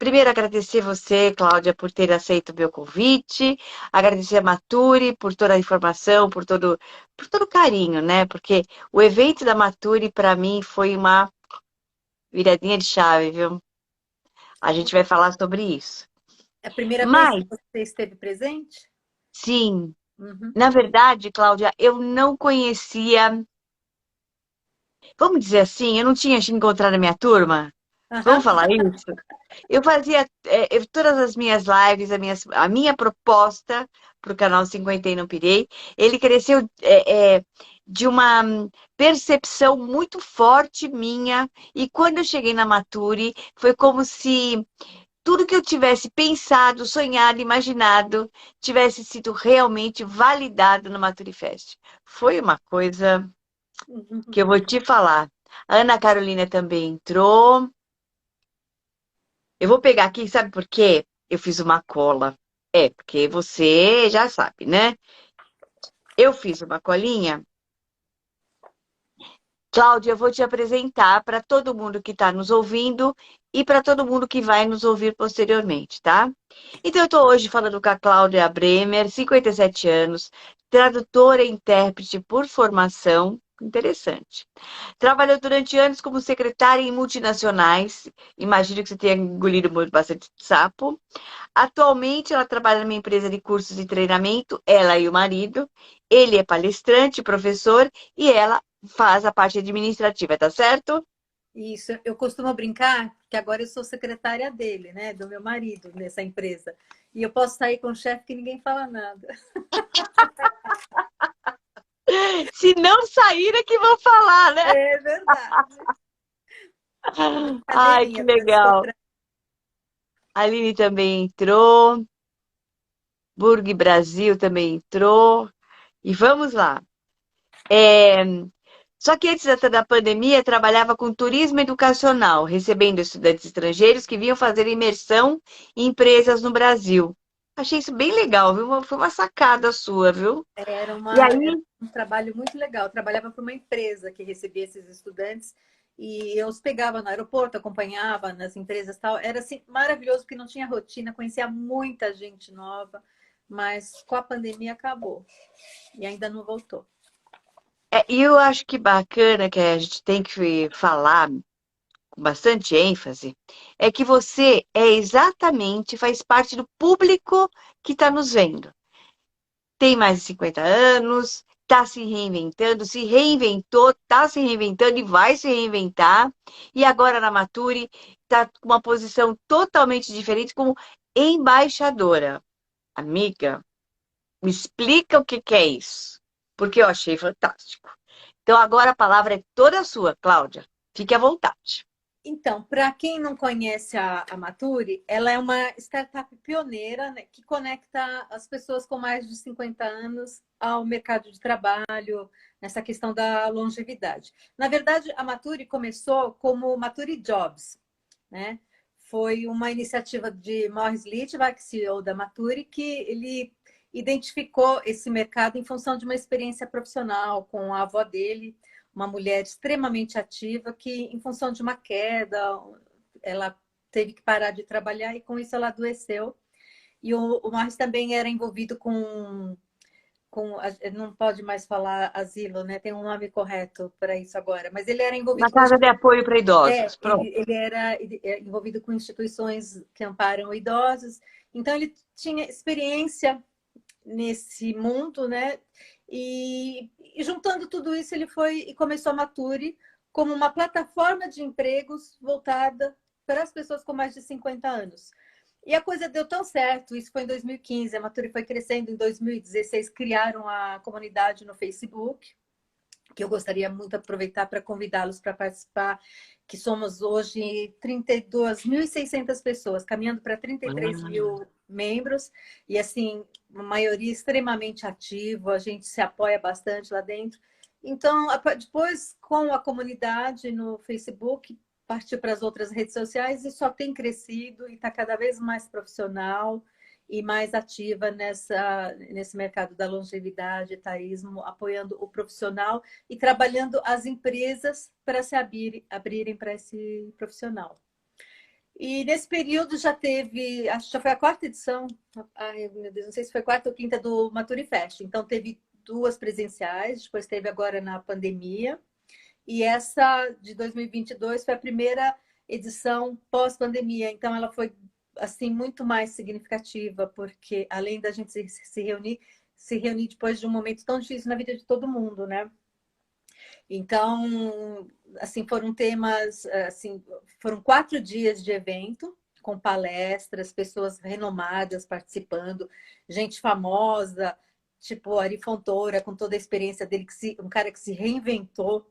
Primeiro, agradecer você, Cláudia, por ter aceito o meu convite, agradecer a Maturi por toda a informação, por todo o carinho, né? Porque o evento da Maturi, para mim, foi uma viradinha de chave, viu? A gente vai falar sobre isso. É a primeira vez que Mas, você esteve presente? sim, Uhum. na verdade, Cláudia, eu não conhecia, vamos dizer assim, eu não tinha encontrado a minha turma. Vamos Aham. falar isso? Eu fazia todas as minhas lives, a minha proposta para o canal 50 e Não Pirei, ele cresceu de uma percepção muito forte minha, e quando eu cheguei na Maturi, foi como se tudo que eu tivesse pensado, sonhado, imaginado, tivesse sido realmente validado no Maturi Fest. Foi uma coisa Uhum. que eu vou te falar. A Ana Carolina também entrou. Eu vou pegar aqui, sabe por quê? Eu fiz uma cola. É, porque você já sabe, né? Eu fiz uma colinha. Cláudia, eu vou te apresentar para todo mundo que está nos ouvindo e para todo mundo que vai nos ouvir posteriormente, tá? Então, eu estou hoje falando com a Cláudia Bremer, 57 anos, tradutora e intérprete por formação. Interessante. Trabalhou durante anos como secretária em multinacionais. Imagino que você tenha engolido bastante sapo. Atualmente, ela trabalha numa empresa de cursos e treinamento, ela e o marido. Ele é palestrante, professor, e ela faz a parte administrativa, tá certo? Isso, eu costumo brincar que agora eu sou secretária dele, né, do meu marido nessa empresa. E eu posso sair com o chefe que ninguém fala nada. Se não sair, é que vou falar, né? É verdade. Ai, que Brincadeirinha para legal. descontrair. A Aline também entrou. Burg Brasil também entrou. E vamos lá. É, Só que antes da pandemia, trabalhava com turismo educacional, recebendo estudantes estrangeiros que vinham fazer imersão em empresas no Brasil. Achei isso bem legal, viu? Foi uma sacada sua, viu? E Era aí, um trabalho muito legal. Eu trabalhava para uma empresa que recebia esses estudantes e eu os pegava no aeroporto, acompanhava nas empresas e tal. Era assim, maravilhoso porque não tinha rotina, conhecia muita gente nova, mas com a pandemia acabou e ainda não voltou. e eu acho que bacana que a gente tem que falar com bastante ênfase, é que você faz parte do público que está nos vendo. Tem mais de 50 anos, está se reinventando, se reinventou, está se reinventando e vai se reinventar. E agora na Mature está com uma posição totalmente diferente como embaixadora. Amiga, me explica o que que é isso, porque eu achei fantástico. Então agora a palavra é toda sua, Cláudia. Fique à vontade. Então, para quem não conhece a Maturi, ela é uma startup pioneira, né, que conecta as pessoas com mais de 50 anos ao mercado de trabalho, nessa questão da longevidade. Na verdade, a Maturi começou como Maturi Jobs, né? Foi uma iniciativa de Morris Litvak, CEO da Maturi, que ele identificou esse mercado em função de uma experiência profissional com a avó dele, uma mulher extremamente ativa que, em função de uma queda, ela teve que parar de trabalhar e com isso ela adoeceu. E o Morris também era envolvido com não pode mais falar asilo, né? Tem um nome correto para isso agora, mas ele era Na envolvido com casa de apoio para idosos. Pronto. ele era envolvido com instituições que amparam idosos, então ele tinha experiência nesse mundo, né? E juntando tudo isso, ele foi e começou a Maturi como uma plataforma de empregos voltada para as pessoas com mais de 50 anos. E a coisa deu tão certo, isso foi em 2015, a Maturi foi crescendo, em 2016 criaram a comunidade no Facebook, que eu gostaria muito de aproveitar para convidá-los para participar, que somos hoje 32.600 pessoas, caminhando para 33 Ah, mil membros, e assim, uma maioria extremamente ativa, a gente se apoia bastante lá dentro. Então, depois, com a comunidade no Facebook, partiu para as outras redes sociais e só tem crescido e está cada vez mais profissional e mais ativa nesse mercado da longevidade, etaísmo, apoiando o profissional e trabalhando as empresas para se abrirem para esse profissional. E nesse período já teve, acho que já foi a quarta edição, ai meu Deus, não sei se foi a quarta ou quinta do Maturifest. Então teve duas presenciais, depois teve agora na pandemia. E essa de 2022 foi a primeira edição pós-pandemia. Então ela foi assim muito mais significativa, porque além da gente se reunir depois de um momento tão difícil na vida de todo mundo, né? Então, assim, foram temas, assim, foram 4 dias de evento, com palestras, pessoas renomadas participando, gente famosa, tipo Ari Fontoura, com toda a experiência dele, um cara que se reinventou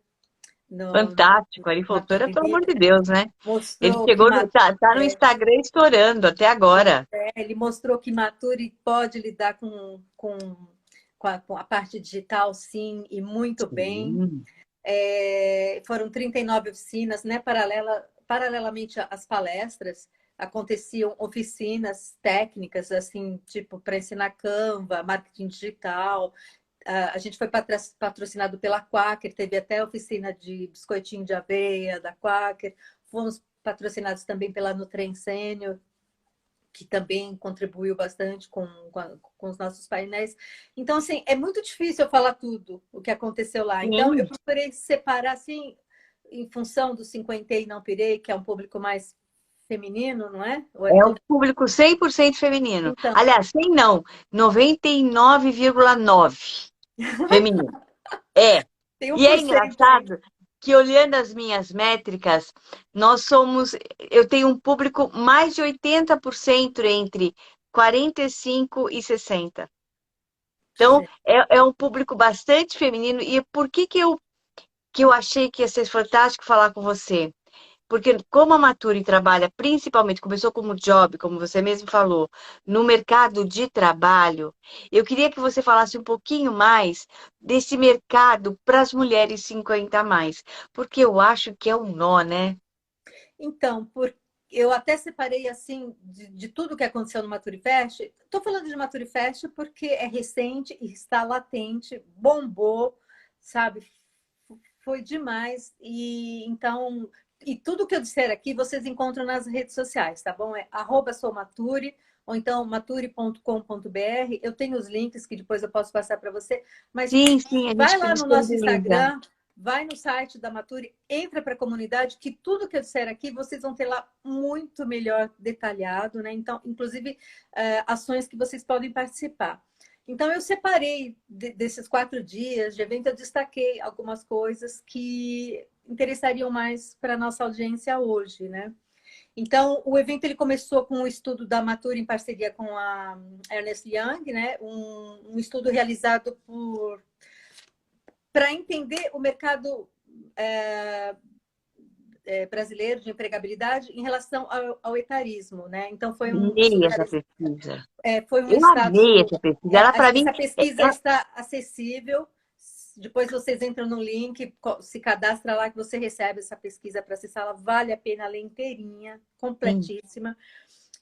no Fantástico. Ari Fontoura, pelo Maturini, amor de Deus, né? Ele mostrou que chegou, tá no Instagram estourando até agora. ele mostrou que Maturi pode lidar com a parte digital, sim, e muito bem. Sim. Foram 39 oficinas, né? Paralelamente às palestras, aconteciam oficinas técnicas, assim, tipo, para ensinar Canva, marketing digital. A gente foi patrocinado pela Quaker, teve até oficina de biscoitinho de aveia da Quaker. Fomos patrocinados também pela Nutrem Sênior, que também contribuiu bastante com os nossos painéis. Então, assim, é muito difícil eu falar tudo o que aconteceu lá. Então, eu Sim. procurei separar, assim, em função do 50 e não pirei, que é um público mais feminino, não é? Ou é É um todo... público 100% feminino. Então, Aliás, 100 não, 99,9 feminino. É. tem um E é por cento aí. engraçado que, olhando as minhas métricas, eu tenho um público mais de 80% entre 45 e 60. Então, é um público bastante feminino. E por que eu achei que ia ser fantástico falar com você? Porque como a Maturi trabalha principalmente, começou como job, como você mesmo falou, no mercado de trabalho, eu queria que você falasse um pouquinho mais desse mercado para as mulheres 50 a mais, porque eu acho que é um nó, né? Então, eu até separei assim de tudo que aconteceu no Maturifest. Estou falando de Maturifest porque é recente e está latente, bombou, sabe? Foi demais. E então, e tudo que eu disser aqui vocês encontram nas redes sociais, tá bom? É @soumaturi ou então maturi.com.br. Eu tenho os links que depois eu posso passar para você, mas Sim, sim, a vai gente lá no nosso disponibiliza. Instagram, vai no site da Maturi, entra para a comunidade, que tudo que eu disser aqui vocês vão ter lá muito melhor detalhado, né? Então, inclusive, ações que vocês podem participar. Então, eu separei desses 4 dias de evento, eu destaquei algumas coisas que interessariam mais para a nossa audiência hoje, né? Então, o evento ele começou com um estudo da Matura em parceria com a Ernst Young, né? Um estudo realizado para entender o mercado brasileiro de empregabilidade em relação ao etarismo, né? Então, foi um Amei estudo essa realizado. pesquisa. Foi um Eu amei estado. essa pesquisa. Ela, para mim, Essa pesquisa está acessível. Depois vocês entram no link, se cadastra lá que você recebe essa pesquisa para acessar. Ela vale a pena ler inteirinha, sim, completíssima.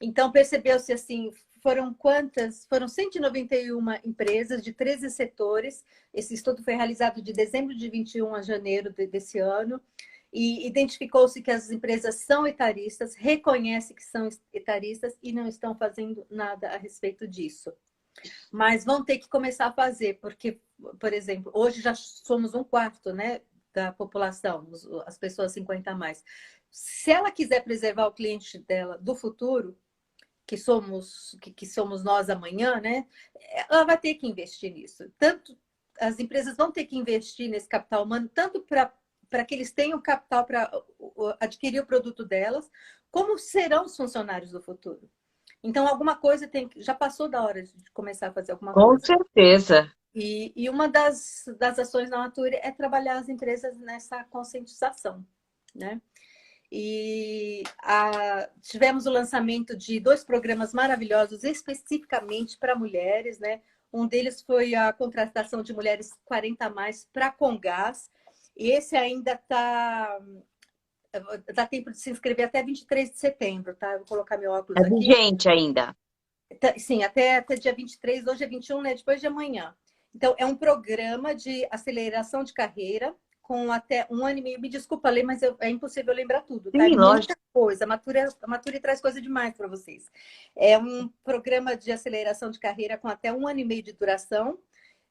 Então, percebeu-se assim, foram quantas? Foram 191 empresas de 13 setores. Esse estudo foi realizado de dezembro de 21 a janeiro desse ano. E identificou-se que as empresas são etaristas, reconhece que são etaristas e não estão fazendo nada a respeito disso. Mas vão ter que começar a fazer, porque, por exemplo, hoje já somos 1/4, né, da população, as pessoas 50 a mais. Se ela quiser preservar o cliente dela do futuro, que somos nós amanhã, né, ela vai ter que investir nisso. Tanto as empresas vão ter que investir nesse capital humano, tanto para que eles tenham capital para adquirir o produto delas, como serão os funcionários do futuro. Então, alguma coisa já passou da hora de começar a fazer alguma com coisa. certeza. E uma das ações da Natura é trabalhar as empresas nessa conscientização, né? E tivemos o lançamento de 2 programas maravilhosos especificamente para mulheres, né? Um deles foi a contratação de mulheres 40 a mais para a Comgás. E esse ainda dá tempo de se inscrever até 23 de setembro, tá? Eu vou colocar meu óculos É aqui. vigente ainda. Sim, até dia 23, hoje é 21, né? Depois de amanhã. Então, é um programa de aceleração de carreira com até 1 ano e meio. Me desculpa, Lê, mas é impossível lembrar tudo, tá? É Sim, lógico. muita coisa. A Maturi traz coisa demais para vocês. É um programa de aceleração de carreira com até 1 ano e meio de duração,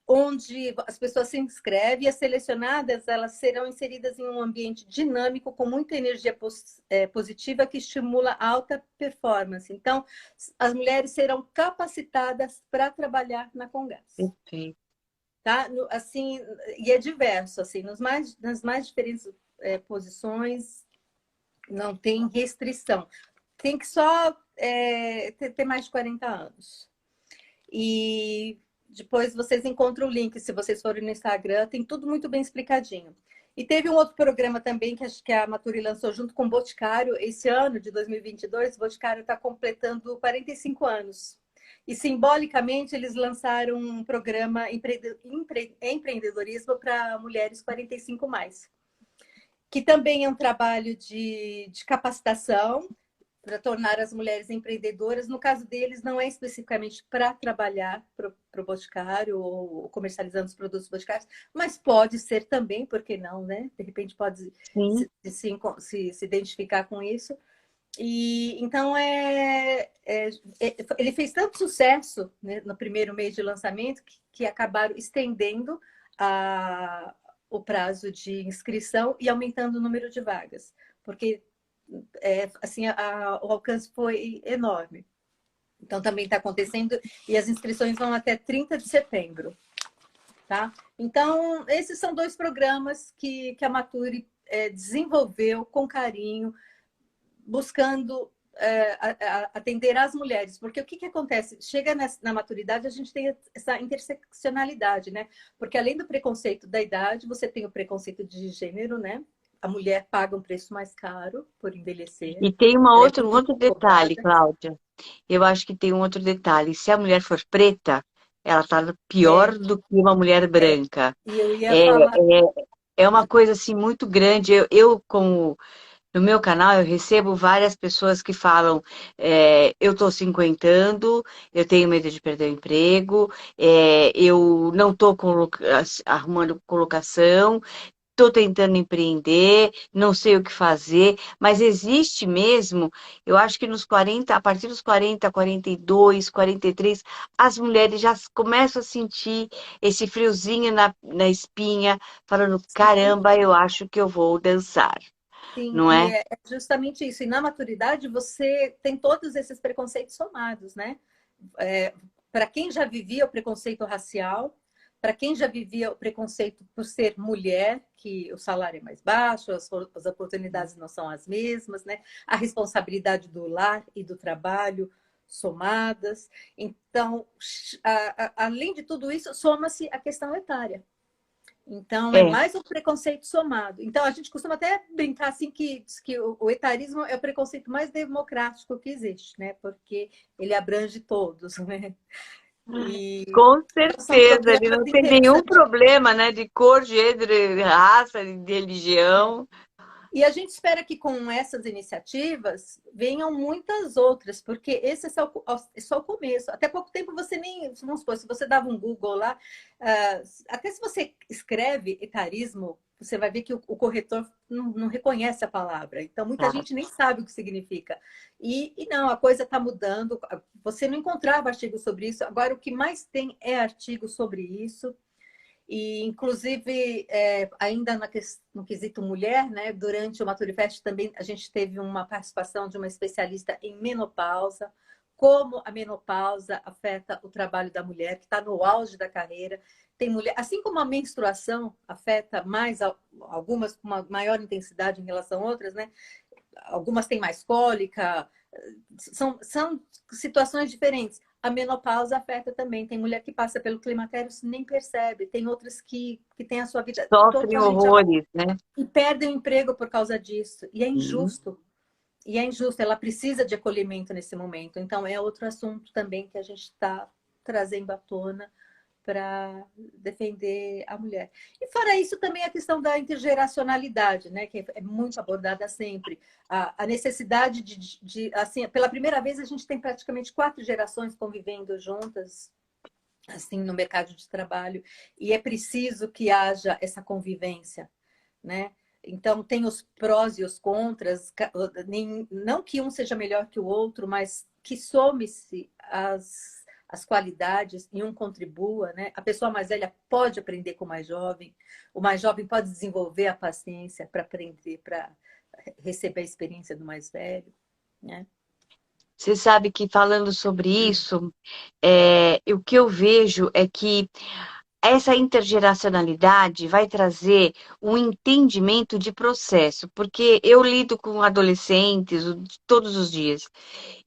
onde as pessoas se inscrevem e as selecionadas elas serão inseridas em um ambiente dinâmico com muita energia positiva que estimula a alta performance. Então, as mulheres serão capacitadas para trabalhar na Congás, Perfeito. tá? Assim, e é diverso, assim, nas mais diferentes posições, não tem restrição. Tem que só ter mais de 40 anos. E depois vocês encontram o link, se vocês forem no Instagram, tem tudo muito bem explicadinho. E teve um outro programa também que acho que a Maturi lançou junto com o Boticário. Esse ano de 2022, o Boticário está completando 45 anos. E simbolicamente eles lançaram um programa empreendedorismo para mulheres 45 mais, que também é um trabalho de capacitação para tornar as mulheres empreendedoras. No caso deles, não é especificamente para trabalhar para o Boticário ou comercializando os produtos boticários, mas pode ser também, por que não, né? De repente pode Sim. se identificar com isso. E então ele fez tanto sucesso, né, no primeiro mês de lançamento que acabaram estendendo o prazo de inscrição e aumentando o número de vagas, porque assim, o alcance foi enorme. Então, também está acontecendo e as inscrições vão até 30 de setembro. Tá? Então, esses são 2 programas que a Maturi desenvolveu com carinho, buscando atender as mulheres. Porque o que acontece? Chega na maturidade, a gente tem essa interseccionalidade, né? Porque além do preconceito da idade, você tem o preconceito de gênero, né? A mulher paga um preço mais caro por envelhecer. E tem Ela é um muito outro detalhe, cobrada. Cláudia. Eu acho que tem um outro detalhe. Se a mulher for preta, ela está É, pior do que uma mulher branca. e eu ia É, falar. é uma coisa assim muito grande. Como no meu canal, eu recebo várias pessoas que falam: eu estou cinquentando, eu tenho medo de perder o emprego, eu não estou arrumando colocação, estou tentando empreender, não sei o que fazer, mas existe mesmo, eu acho que a partir dos 40, 42, 43, as mulheres já começam a sentir esse friozinho na espinha, falando: Sim, caramba, eu acho que eu vou dançar, sim, não e é? é justamente isso. E na maturidade você tem todos esses preconceitos somados, né? Para quem já vivia o preconceito racial, para quem já vivia o preconceito por ser mulher, que o salário é mais baixo, as oportunidades não são as mesmas, né? A responsabilidade do lar e do trabalho somadas. Então, além de tudo isso, soma-se a questão etária. Então, é É, mais um preconceito somado. Então, a gente costuma até brincar assim que o etarismo é o preconceito mais democrático que existe, né? Porque ele abrange todos, né? E com então, são certeza, ele programas não tem nenhum interessantes. problema, né, de cor, gênero, raça, de religião. E a gente espera que com essas iniciativas venham muitas outras, porque esse é só o começo. Até pouco tempo você nem, vamos supor, se você dava um Google lá, até se você escreve etarismo, você vai ver que o corretor não reconhece a palavra. Então, muita Tá. gente nem sabe o que significa. E não, a coisa está mudando. Você não encontrava artigos sobre isso. Agora, o que mais tem é artigo sobre isso. E, inclusive, ainda no quesito mulher, né, durante o Maturifest também a gente teve uma participação de uma especialista em menopausa, como a menopausa afeta o trabalho da mulher, que está no auge da carreira. Tem mulher, assim como a menstruação afeta mais algumas com uma maior intensidade em relação a outras, né? Algumas têm mais cólica, são situações diferentes. A menopausa afeta também. Tem mulher que passa pelo climatério e nem percebe. Tem outras que têm a sua vida Sofrem totalmente horrores, né? e perdem o emprego por causa disso. E é Sim. injusto. E é injusto. Ela precisa de acolhimento nesse momento. Então, é outro assunto também que a gente está trazendo à tona para defender a mulher. E fora isso, também a questão da intergeracionalidade, né, que é muito abordada sempre. A necessidade assim, pela primeira vez, a gente tem praticamente 4 gerações convivendo juntas, assim, no mercado de trabalho, e é preciso que haja essa convivência. né? Então, tem os prós e os contras, não que um seja melhor que o outro, mas que some-se as qualidades e um contribua, né? A pessoa mais velha pode aprender com o mais jovem pode desenvolver a paciência para aprender, para receber a experiência do mais velho, né? Você sabe que falando sobre isso, o que eu vejo é que essa intergeracionalidade vai trazer um entendimento de processo, porque eu lido com adolescentes todos os dias,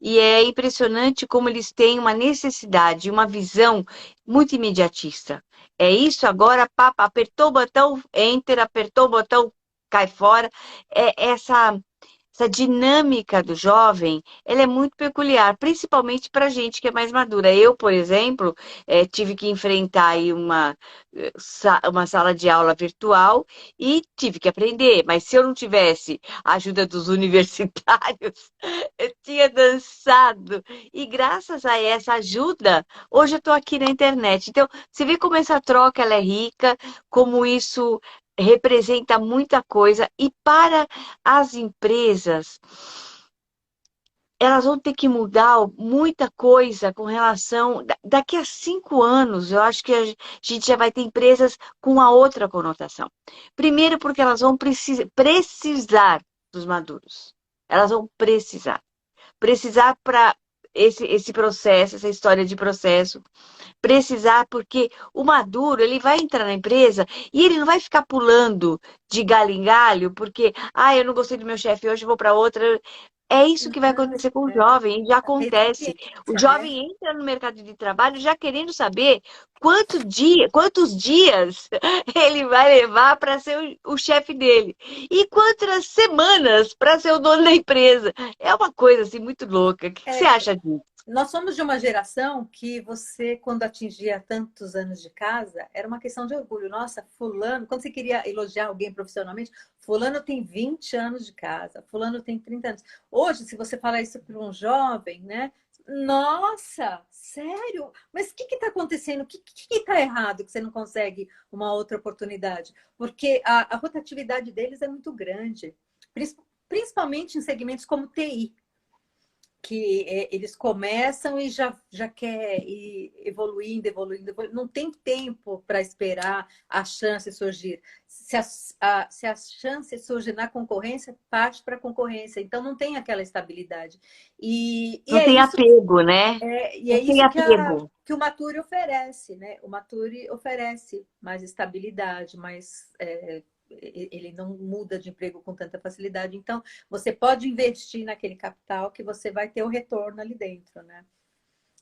e é impressionante como eles têm uma necessidade, uma visão muito imediatista. É isso agora, pá, apertou o botão, enter, apertou o botão, cai fora. Essa dinâmica do jovem, ela é muito peculiar, principalmente para a gente que é mais madura. Eu, por exemplo, tive que enfrentar aí uma sala de aula virtual e tive que aprender, mas se eu não tivesse a ajuda dos universitários, eu tinha dançado. E graças a essa ajuda, hoje eu estou aqui na internet. Então, você vê como essa troca ela é rica, como isso representa muita coisa. E para as empresas, elas vão ter que mudar muita coisa com relação. Daqui a 5 anos, eu acho que a gente já vai ter empresas com uma outra conotação. Primeiro, porque elas vão precisar dos maduros. Elas vão precisar. Precisar para esse processo, essa história de processo. Precisar, porque o maduro, ele vai entrar na empresa e ele não vai ficar pulando de galho em galho, porque, eu não gostei do meu chefe hoje, vou para outra. É isso que vai Não, acontecer com o jovem, e já acontece. O resiliência, né? jovem entra no mercado de trabalho já querendo saber quantos dias ele vai levar para ser o chefe dele e quantas semanas para ser o dono da empresa. É uma coisa assim muito louca. O que você É, acha disso? nós somos de uma geração que você, quando atingia tantos anos de casa, era uma questão de orgulho. Nossa, fulano, quando você queria elogiar alguém profissionalmente, fulano tem 20 anos de casa, fulano tem 30 anos. Hoje, se você falar isso para um jovem, né? Nossa, sério? Mas o que está acontecendo? O que está errado que você não consegue uma outra oportunidade? Porque a rotatividade deles é muito grande, principalmente em segmentos como TI, que eles começam e já quer ir evoluindo. Não tem tempo para esperar a chance surgir. Se a chance surgir na concorrência, parte para a concorrência. Então, não tem aquela estabilidade. E Não é tem isso, apego, né? e é Não tem isso apego. que o Mature oferece, né? O Mature oferece mais estabilidade, ele não muda de emprego com tanta facilidade. Então, você pode investir naquele capital que você vai ter o retorno ali dentro, né?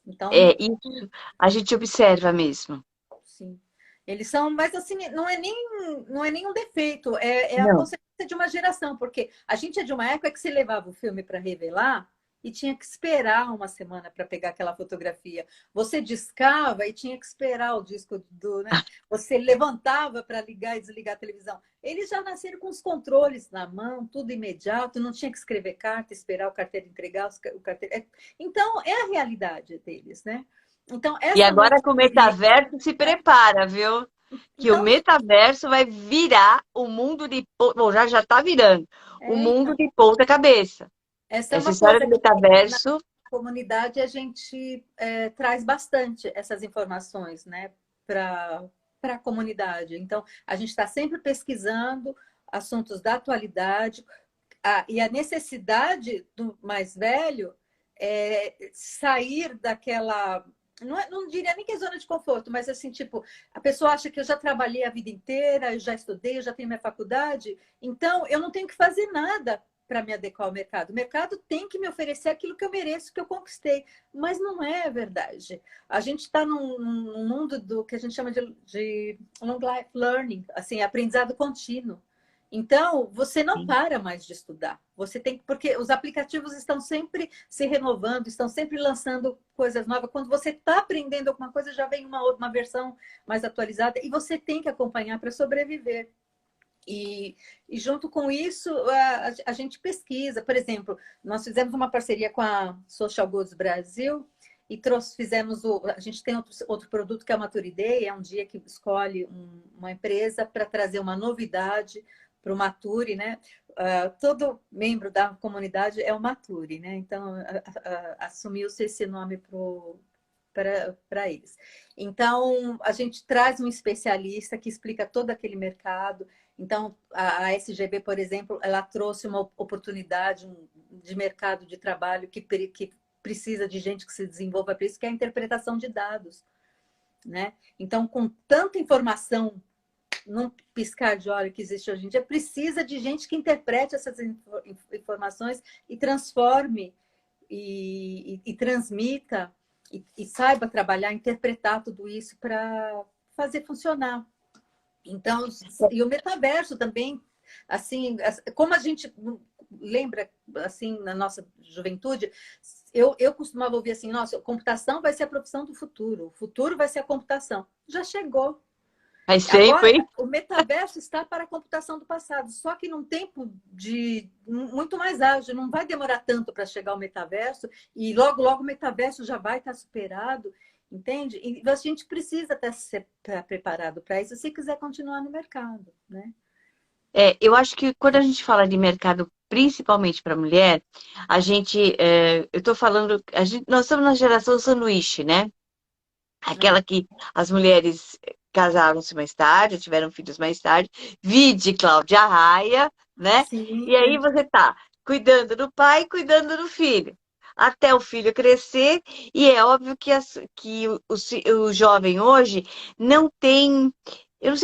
Então, Isso a gente observa mesmo. sim. Eles são, mas assim, não é nem um defeito, é a Não. consequência de uma geração, porque a gente é de uma época que se levava o filme para revelar e tinha que esperar uma semana para pegar aquela fotografia. Você discava e tinha que esperar o disco né? Você levantava para ligar e desligar a televisão. Eles já nasceram com os controles na mão, tudo imediato, não tinha que escrever carta, esperar o carteiro entregar o carteiro. Então, é a realidade deles, né? Então, E essa agora noite com o de... metaverso se prepara, viu? Que o Então, metaverso vai virar o mundo de bom, já está virando o mundo então, de ponta cabeça. essa é Essa uma história coisa do que na metaverso comunidade a gente traz bastante essas informações, né, para a comunidade. Então, a gente está sempre pesquisando assuntos da atualidade e a necessidade do mais velho é sair daquela. Não diria nem que é zona de conforto, mas assim, tipo, a pessoa acha que eu já trabalhei a vida inteira, eu já estudei, eu já tenho minha faculdade, então eu não tenho que fazer nada para me adequar ao mercado. O mercado tem que me oferecer aquilo que eu mereço, que eu conquistei. Mas não é verdade. A gente está num mundo do que a gente chama de long life learning, assim, aprendizado contínuo. Então, você não para mais de estudar. Você tem porque os aplicativos estão sempre se renovando, estão sempre lançando coisas novas. Quando você está aprendendo alguma coisa, já vem uma versão mais atualizada e você tem que acompanhar para sobreviver. E junto com isso, a gente pesquisa. Por exemplo, nós fizemos uma parceria com a Social Goods Brasil e fizemos a gente tem outro produto que é o Mature Day, é um dia que escolhe uma empresa para trazer uma novidade o Maturi, né? Todo membro da comunidade é o Maturi, né? Então, assumiu-se esse nome para eles. Então, a gente traz um especialista que explica todo aquele mercado. Então, a SGB, por exemplo, ela trouxe uma oportunidade de mercado de trabalho que precisa de gente que se desenvolva para isso, que é a interpretação de dados, né? Então, com tanta informação num piscar de olho que existe hoje em dia, precisa de gente que interprete essas informações e transforme e transmita e saiba trabalhar, interpretar tudo isso para fazer funcionar. Então, e o metaverso também, assim, como a gente lembra, assim, na nossa juventude, eu costumava ouvir assim, nossa, a computação vai ser a profissão do futuro, o futuro vai ser a computação. Já chegou. Faz tempo, Agora, hein? o metaverso está para a computação do passado, só que num tempo muito mais ágil, não vai demorar tanto para chegar ao metaverso, e logo, logo o metaverso já vai estar superado, entende? E a gente precisa estar preparado para isso se quiser continuar no mercado, né? Eu acho que quando a gente fala de mercado, principalmente para mulher, eu estou falando, nós estamos na geração sanduíche, né? Aquela que as mulheres casaram-se mais tarde, tiveram filhos mais tarde, vide Cláudia Raia, né? Sim, E aí você tá cuidando do pai, cuidando do filho, até o filho crescer, e é óbvio que o jovem hoje não tem. Eu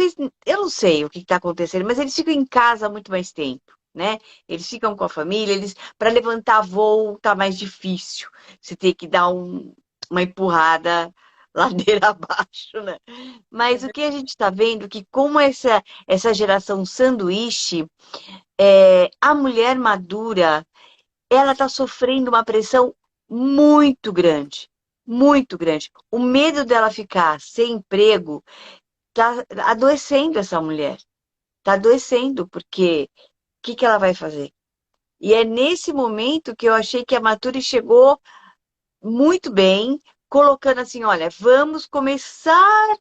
não sei o que está acontecendo, mas eles ficam em casa há muito mais tempo. Né? Eles ficam com a família, para levantar voo tá mais difícil. Você tem que dar uma empurrada ladeira abaixo, né? é Mas o que a verdade. gente está vendo é que como essa geração sanduíche, a mulher madura, ela está sofrendo uma pressão muito grande, muito grande. O medo dela ficar sem emprego está adoecendo essa mulher, está adoecendo, porque o que ela vai fazer? E é nesse momento que eu achei que a Maturi chegou muito bem, colocando assim, olha, vamos começar,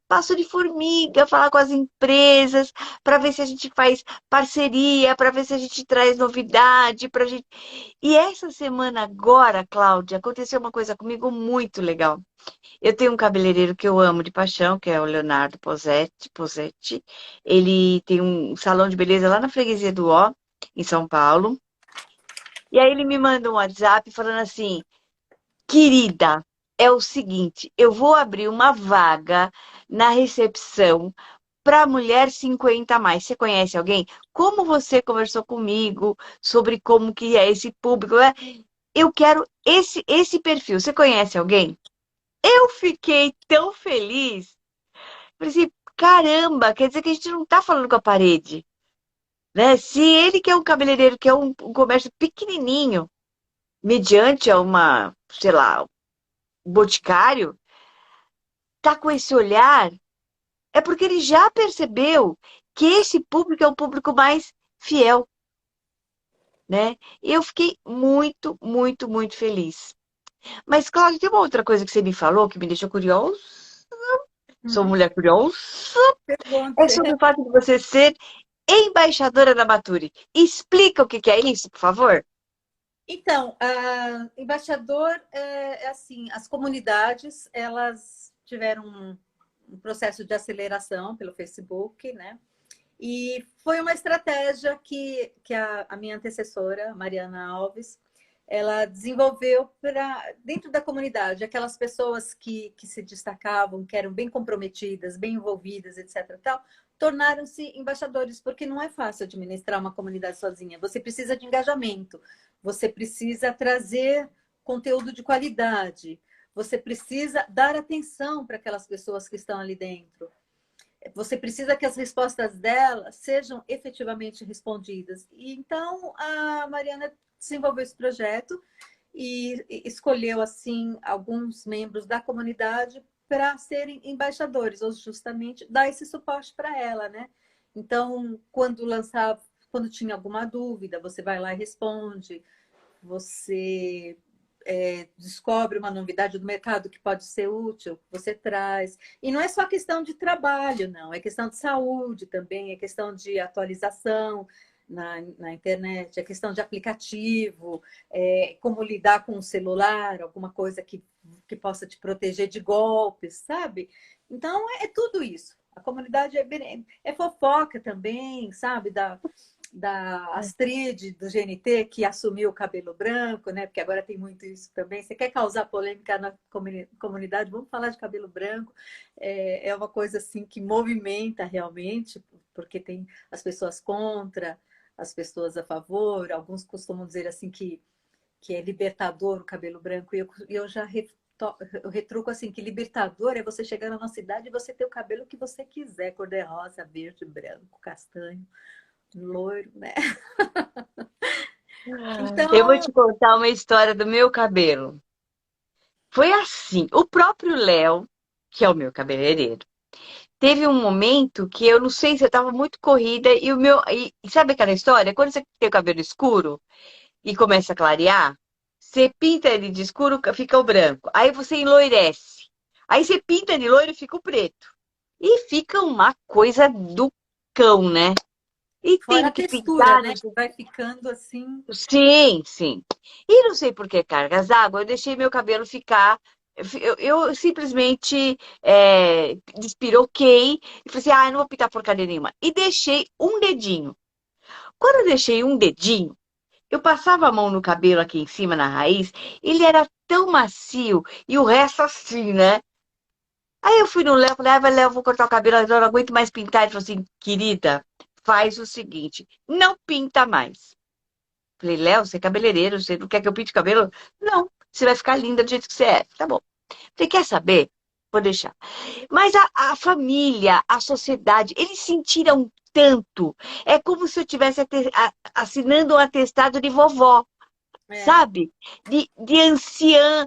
passo de formiga, falar com as empresas, para ver se a gente faz parceria, para ver se a gente traz novidade, para gente. E essa semana agora, Cláudia, aconteceu uma coisa comigo muito legal. Eu tenho um cabeleireiro que eu amo de paixão, que é o Leonardo Posetti. Ele tem um salão de beleza lá na freguesia do Ó, em São Paulo. E aí ele me manda um WhatsApp falando assim: querida, é o seguinte, eu vou abrir uma vaga na recepção para mulher 50 a mais. Você conhece alguém? Como você conversou comigo sobre como que é esse público, né? Eu quero esse perfil. Você conhece alguém? Eu fiquei tão feliz. Falei assim, caramba, quer dizer que a gente não está falando com a parede, né? Se ele que é um cabeleireiro, que é um comércio pequenininho, mediante a uma, sei lá, um boticário, tá com esse olhar, é porque ele já percebeu que esse público é o público mais fiel, né? E eu fiquei muito, muito, muito feliz. Mas, Cláudia, tem uma outra coisa que você me falou que me deixou curiosa. Sou Uhum. mulher curiosa. É Pergunte. sobre o fato de você ser embaixadora da Maturi. Explica o que é isso, por favor. Então, embaixador é assim, as comunidades elas tiveram um processo de aceleração pelo Facebook, né? E foi uma estratégia que a minha antecessora, Mariana Alves, ela desenvolveu para dentro da comunidade, aquelas pessoas que se destacavam, que eram bem comprometidas, bem envolvidas, etc. Tal, tornaram-se embaixadores, porque não é fácil administrar uma comunidade sozinha. Você precisa de engajamento, você precisa trazer conteúdo de qualidade, você precisa dar atenção para aquelas pessoas que estão ali dentro. Você precisa que as respostas dela sejam efetivamente respondidas. E então a Mariana desenvolveu esse projeto e escolheu assim alguns membros da comunidade para serem embaixadores, ou justamente dar esse suporte para ela, né? Então, quando tinha alguma dúvida, você vai lá e responde, você descobre uma novidade do mercado que pode ser útil, você traz. E não é só questão de trabalho, não. É questão de saúde também, é questão de atualização na internet, é questão de aplicativo, como lidar com o celular, alguma coisa que possa te proteger de golpes, sabe? Então, é tudo isso. A comunidade é fofoca também, sabe? Da Astrid, do GNT, que assumiu o cabelo branco, né? Porque agora tem muito isso também. Você quer causar polêmica na comunidade? Vamos falar de cabelo branco. É uma coisa assim que movimenta realmente, porque tem as pessoas contra, as pessoas a favor. Alguns costumam dizer assim que é libertador o cabelo branco. E eu já eu retruco assim, que libertador é você chegar na nossa cidade e você ter o cabelo que você quiser, cor-de-rosa, verde, branco, castanho, loiro, né? Eu vou Então, te contar uma história do meu cabelo. Foi assim, o próprio Léo, que é o meu cabeleireiro, teve um momento que eu não sei se eu estava muito corrida e o meu. E sabe aquela história? Quando você tem o cabelo escuro e começa a clarear, você pinta ele de escuro, fica o branco. Aí você enloirece. Aí você pinta de loiro e fica o preto. E fica uma coisa do cão, né? E fora tendo a que textura, pintar, né? Que vai ficando assim. sim, sim. E não sei por que cargas d'água, eu deixei meu cabelo ficar. Eu simplesmente despiroquei e falei assim: ah, eu não vou pintar porcaria nenhuma. E deixei um dedinho. Quando eu deixei um dedinho, eu passava a mão no cabelo aqui em cima, na raiz, ele era tão macio e o resto assim, né? Aí eu fui no Léo, falei, ah, vai, Léo, vou cortar o cabelo, eu não aguento mais pintar. Ele falou assim, querida, faz o seguinte, não pinta mais. Falei, Léo, você é cabeleireiro, você não quer que eu pinte o cabelo? Não, você vai ficar linda do jeito que você é. Tá bom. Você quer saber? Vou deixar. Mas a família, a sociedade, eles sentiram tanto. É como se eu estivesse assinando um atestado de vovó, É. sabe? De anciã.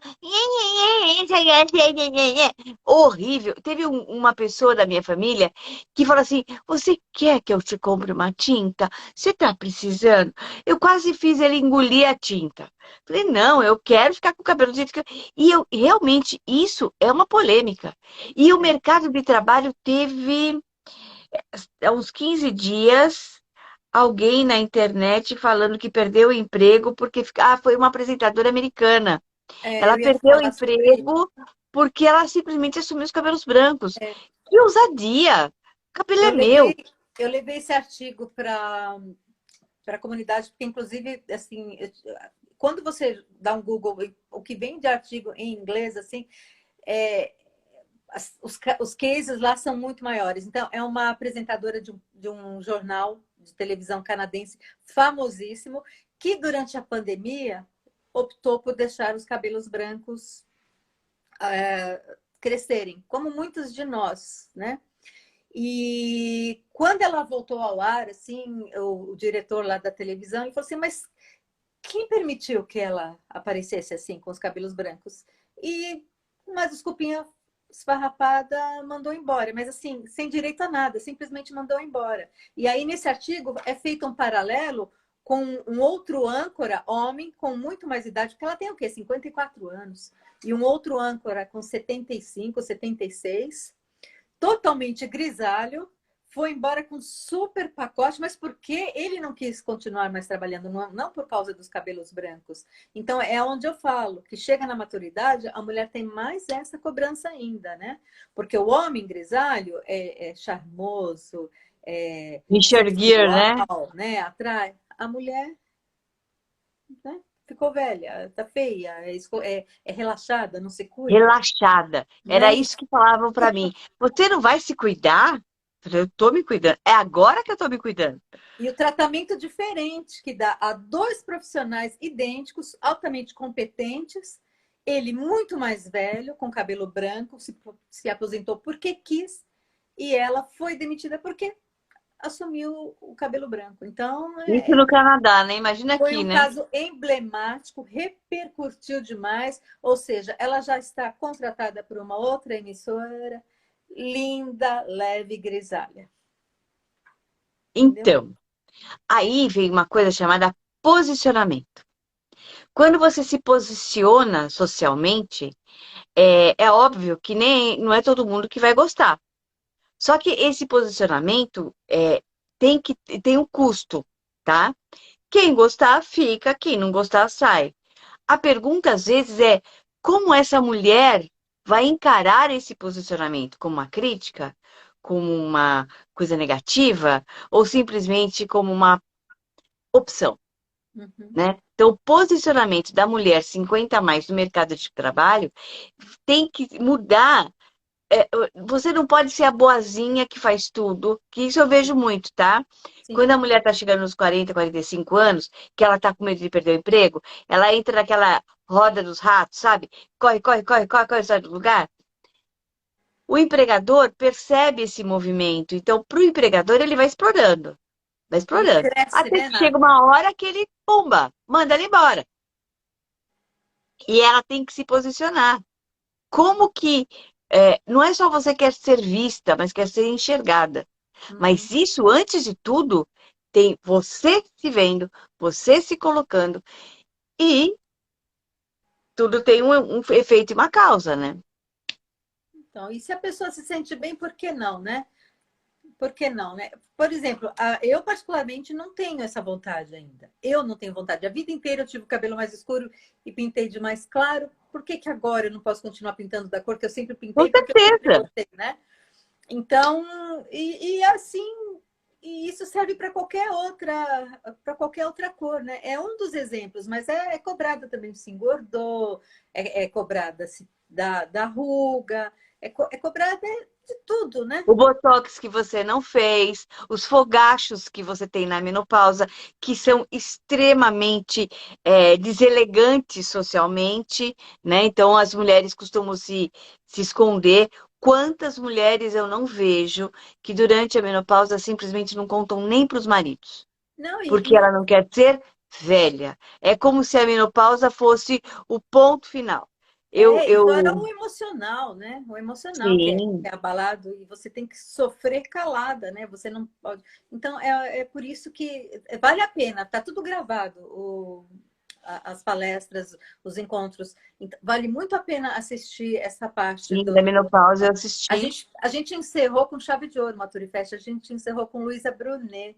Horrível. Teve uma pessoa da minha família que falou assim: Você quer que eu te compre uma tinta? Você está precisando? Eu quase fiz ele engolir a tinta. Falei: Não, eu quero ficar com o cabelo do jeito que eu. E eu, realmente, isso é uma polêmica. E o É. mercado de trabalho teve, há uns 15 dias, alguém na internet falando que perdeu o emprego porque foi uma apresentadora americana. Ela Eu ia perdeu o falar sobre isso. emprego porque ela simplesmente assumiu os cabelos brancos. É, Que ousadia! O cabelo é eu meu. levei, eu levei esse artigo para a comunidade, porque, inclusive, assim, quando você dá um Google, o que vem de artigo em inglês, assim, é, os cases lá são muito maiores. Então, é uma apresentadora de um jornal de televisão canadense famosíssimo, que durante a pandemia optou por deixar os cabelos brancos crescerem, como muitos de nós, né? E quando ela voltou ao ar, assim, o diretor lá da televisão, ele falou assim, mas quem permitiu que ela aparecesse assim, com os cabelos brancos? E uma desculpinha esfarrapada mandou embora, mas assim, sem direito a nada, simplesmente mandou embora. E aí, nesse artigo, é feito um paralelo com um outro âncora, homem, com muito mais idade, porque ela tem o quê? 54 anos. E um outro âncora com 75, 76, totalmente grisalho, foi embora com super pacote, mas porque ele não quis continuar mais trabalhando, não por causa dos cabelos brancos. Então, é onde eu falo que chega na maturidade, a mulher tem mais essa cobrança ainda, né? Porque o homem grisalho é charmoso, é Richard Gere, né? sexual, né? Atrai. A mulher, né? Ficou velha, tá feia, é relaxada, não se cuida, Relaxada. Era né? isso que falavam para mim. Você não vai se cuidar? Eu falei, eu tô me cuidando. É agora que eu tô me cuidando. E o tratamento diferente que dá a dois profissionais idênticos, altamente competentes, ele muito mais velho, com cabelo branco, se aposentou porque quis, e ela foi demitida porque assumiu o cabelo branco. Então, Isso no Canadá, né? Imagina foi aqui, um né? caso emblemático, repercutiu demais, ou seja, ela já está contratada por uma outra emissora, linda, leve, grisalha. Entendeu? Então, aí vem uma coisa chamada posicionamento. Quando você se posiciona socialmente, é óbvio que nem não é todo mundo que vai gostar. Só que esse posicionamento tem um custo, tá? Quem gostar, fica. Quem não gostar, sai. A pergunta, às vezes, é como essa mulher vai encarar esse posicionamento? Como uma crítica? Como uma coisa negativa? Ou simplesmente como uma opção, Uhum. né? Então, o posicionamento da mulher 50 a mais no mercado de trabalho tem que mudar. Você não pode ser a boazinha que faz tudo, que isso eu vejo muito, tá? Quando Sim. a mulher tá chegando nos 40, 45 anos, que ela tá com medo de perder o emprego, ela entra naquela roda dos ratos, sabe? Corre, corre, corre, corre, corre, sai do lugar. O empregador percebe esse movimento, então, para o empregador, ele vai E ele explorando. cresce, Até né, que chega Nata? uma hora que ele, pumba, manda ela embora. E ela tem que se posicionar. Como que não é só você quer ser vista, mas quer ser enxergada. Uhum. Mas isso, antes de tudo, tem você se vendo, você se colocando e tudo tem um efeito e uma causa, né? Então, e se a pessoa se sente bem, por que não, né? Por que não, né? Por exemplo, eu particularmente não tenho essa vontade ainda. Eu não tenho vontade. A vida inteira eu tive o cabelo mais escuro e pintei de mais claro. Por que que agora eu não posso continuar pintando da cor que eu sempre Com pintei? Porque eu sempre certeza. gostei, né? Então, e assim, e isso serve para qualquer outra cor, né? É um dos exemplos, mas é cobrada também se engordou, é cobrada se da ruga, é cobrada de tudo, né? O botox que você não fez, os fogachos que você tem na menopausa, que são extremamente deselegantes socialmente, né? Então, as mulheres costumam se esconder. Quantas mulheres eu não vejo que durante a menopausa simplesmente não contam nem para os maridos, Não, porque ela não quer ser velha. É como se a menopausa fosse o ponto final. Eu, e fora eu, o emocional, né? O emocional que sim, é abalado e você tem que sofrer calada, né? Você não pode. Então, é por isso que vale a pena, tá tudo gravado, as palestras, os encontros. Então, vale muito a pena assistir essa parte sim, da menopausa eu A assisti. gente, a gente encerrou com chave de ouro, Maturifest, a gente encerrou com Luísa Brunet,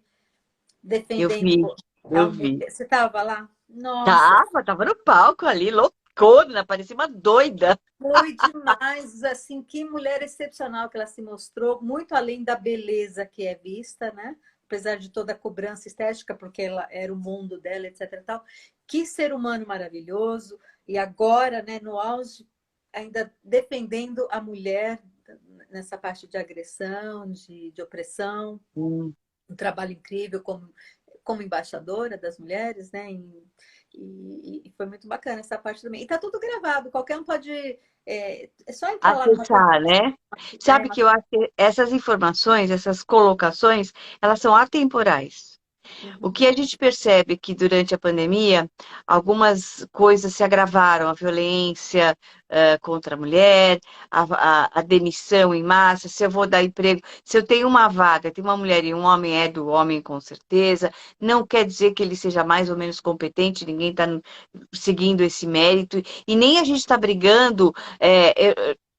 Eu defendendo vi, a eu mulher. vi. Você estava lá? Nossa, Tava no palco ali, loucona, parecia uma doida. foi demais, assim, que mulher excepcional que ela se mostrou, muito além da beleza que é vista, né? Apesar de toda a cobrança estética, porque ela era o mundo dela, etc e tal. Que ser humano maravilhoso. E agora, né, no auge, ainda defendendo a mulher nessa parte de agressão, de opressão. Hum. Um trabalho incrível como embaixadora das mulheres, né? E foi muito bacana essa parte também. E tá tudo gravado, qualquer um pode. É só entrar lá no Acessar, né? Sabe que eu acho que essas informações, essas colocações, elas são atemporais. O Uhum. que a gente percebe é que durante a pandemia, algumas coisas se agravaram, a violência contra a mulher, a demissão em massa, se eu vou dar emprego, se eu tenho uma vaga, tem uma mulher e um homem, é do homem com certeza, não quer dizer que ele seja mais ou menos competente, ninguém está seguindo esse mérito, e nem a gente está brigando.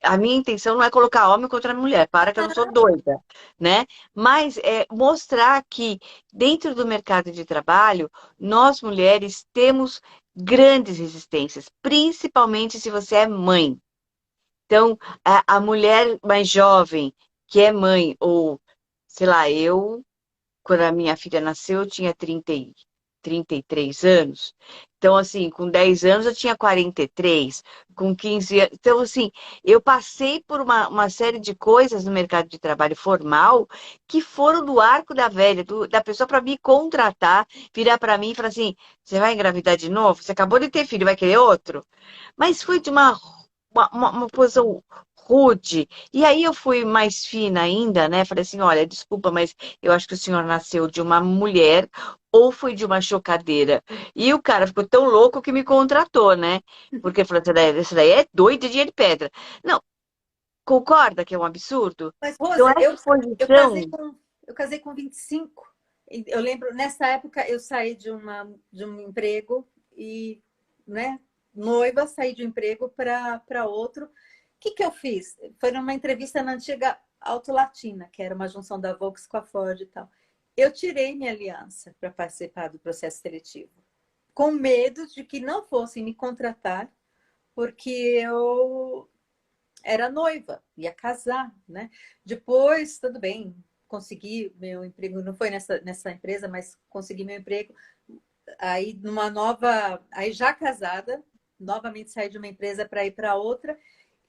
A minha intenção não é colocar homem contra mulher, para que eu não sou doida, né? Mas é mostrar que dentro do mercado de trabalho, nós mulheres temos grandes resistências, principalmente se você é mãe. Então, a mulher mais jovem, que é mãe, ou, sei lá, quando a minha filha nasceu, eu tinha 33 anos. Então, assim, com 10 anos eu tinha 43, com 15 anos. Então, assim, eu passei por uma série de coisas no mercado de trabalho formal que foram do arco da velha, da pessoa para me contratar, virar para mim e falar assim: você vai engravidar de novo? Você acabou de ter filho, vai querer outro? Mas foi de uma posição rude. E aí eu fui mais fina ainda, né? Falei assim: olha, desculpa, mas eu acho que o senhor nasceu de uma mulher ou foi de uma chocadeira. E o cara ficou tão louco que me contratou, né? Porque falou: essa daí é doida de dinheiro de pedra. Não, concorda que é um absurdo? Mas, Então, Rose, essa eu posição. casei com 25. Eu lembro, nessa época, eu saí de um emprego e né, noiva, saí de um emprego para outro. O que eu fiz? Foi numa entrevista na antiga Auto Latina, que era uma junção da Volks com a Ford e tal. Eu tirei minha aliança para participar do processo seletivo, com medo de que não fossem me contratar, porque eu era noiva, ia casar, né? Depois, tudo bem, consegui meu emprego, não foi nessa empresa, mas consegui meu emprego. Aí, aí já casada, novamente saí de uma empresa para ir para outra.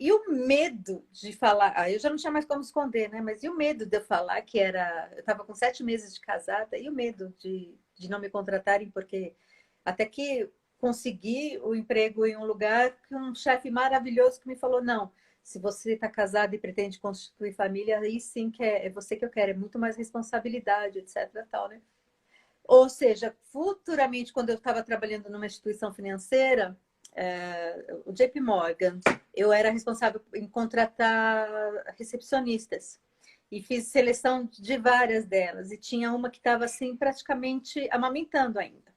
E o medo de falar, aí eu já não tinha mais como esconder, né? Mas e o medo de eu falar que era. Eu estava com 7 meses de casada, e o medo de não me contratarem, porque até que consegui o emprego em um lugar com um chefe maravilhoso que me falou: não, se você está casado e pretende constituir família, aí sim que é você que eu quero, é muito mais responsabilidade, etc. Tal, né? Ou seja, futuramente, quando eu estava trabalhando numa instituição financeira, o JP Morgan, eu era responsável em contratar recepcionistas. E fiz seleção de várias delas. E tinha uma que estava assim, praticamente amamentando ainda.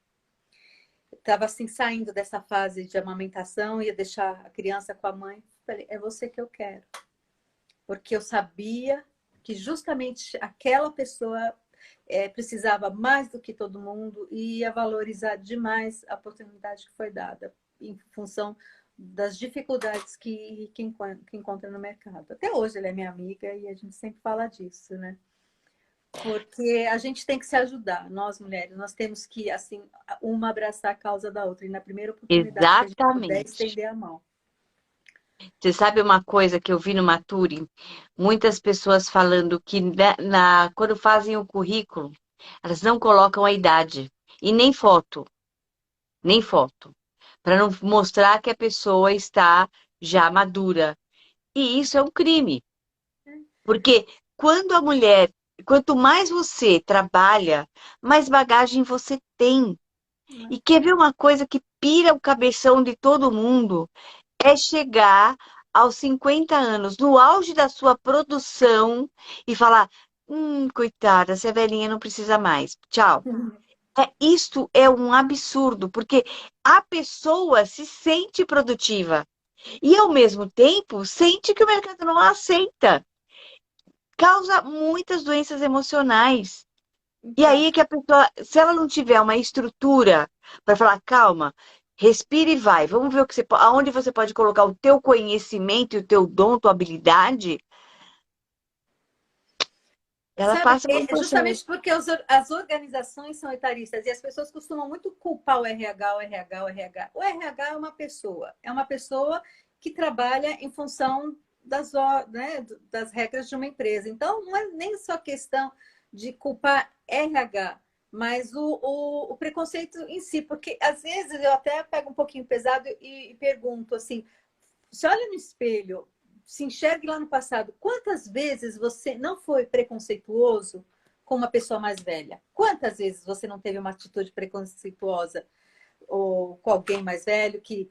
Estava assim, saindo dessa fase de amamentação, ia deixar a criança com a mãe. Falei, é você que eu quero. Porque eu sabia que justamente aquela pessoa precisava mais do que todo mundo e ia valorizar demais a oportunidade que foi dada em função das dificuldades que encontra no mercado. Até hoje ele é minha amiga e a gente sempre fala disso, né? Porque a gente tem que se ajudar, nós mulheres, nós temos que, assim, uma abraçar a causa da outra e na primeira oportunidade que a gente puder Exatamente. estender a mão. Você sabe uma coisa que eu vi no Maturi? Muitas pessoas falando que quando fazem o currículo, elas não colocam a idade e nem foto, nem foto, para não mostrar que a pessoa está já madura. E isso é um crime, porque quando a mulher, quanto mais você trabalha, mais bagagem você tem. E quer ver uma coisa que pira o cabeção de todo mundo? É chegar aos 50 anos, no auge da sua produção, e falar: coitada, essa velhinha não precisa mais. Tchau. Isto é um absurdo, porque a pessoa se sente produtiva e, ao mesmo tempo, sente que o mercado não a aceita. Causa muitas doenças emocionais. E Então, aí que a pessoa, se ela não tiver uma estrutura para falar, calma, respira e vai, vamos ver o que aonde você pode colocar o teu conhecimento e o teu dom, tua habilidade, ela sabe, passa por um é processo. justamente porque as organizações são etaristas e as pessoas costumam muito culpar o RH, o RH, o RH. O RH é uma pessoa que trabalha em função né, das regras de uma empresa. Então, não é nem só questão de culpar RH, mas o preconceito em si, porque às vezes eu até pego um pouquinho pesado e pergunto assim, se olha no espelho, se enxergue lá no passado. Quantas vezes você não foi preconceituoso com uma pessoa mais velha? Quantas vezes você não teve uma atitude preconceituosa ou com alguém mais velho que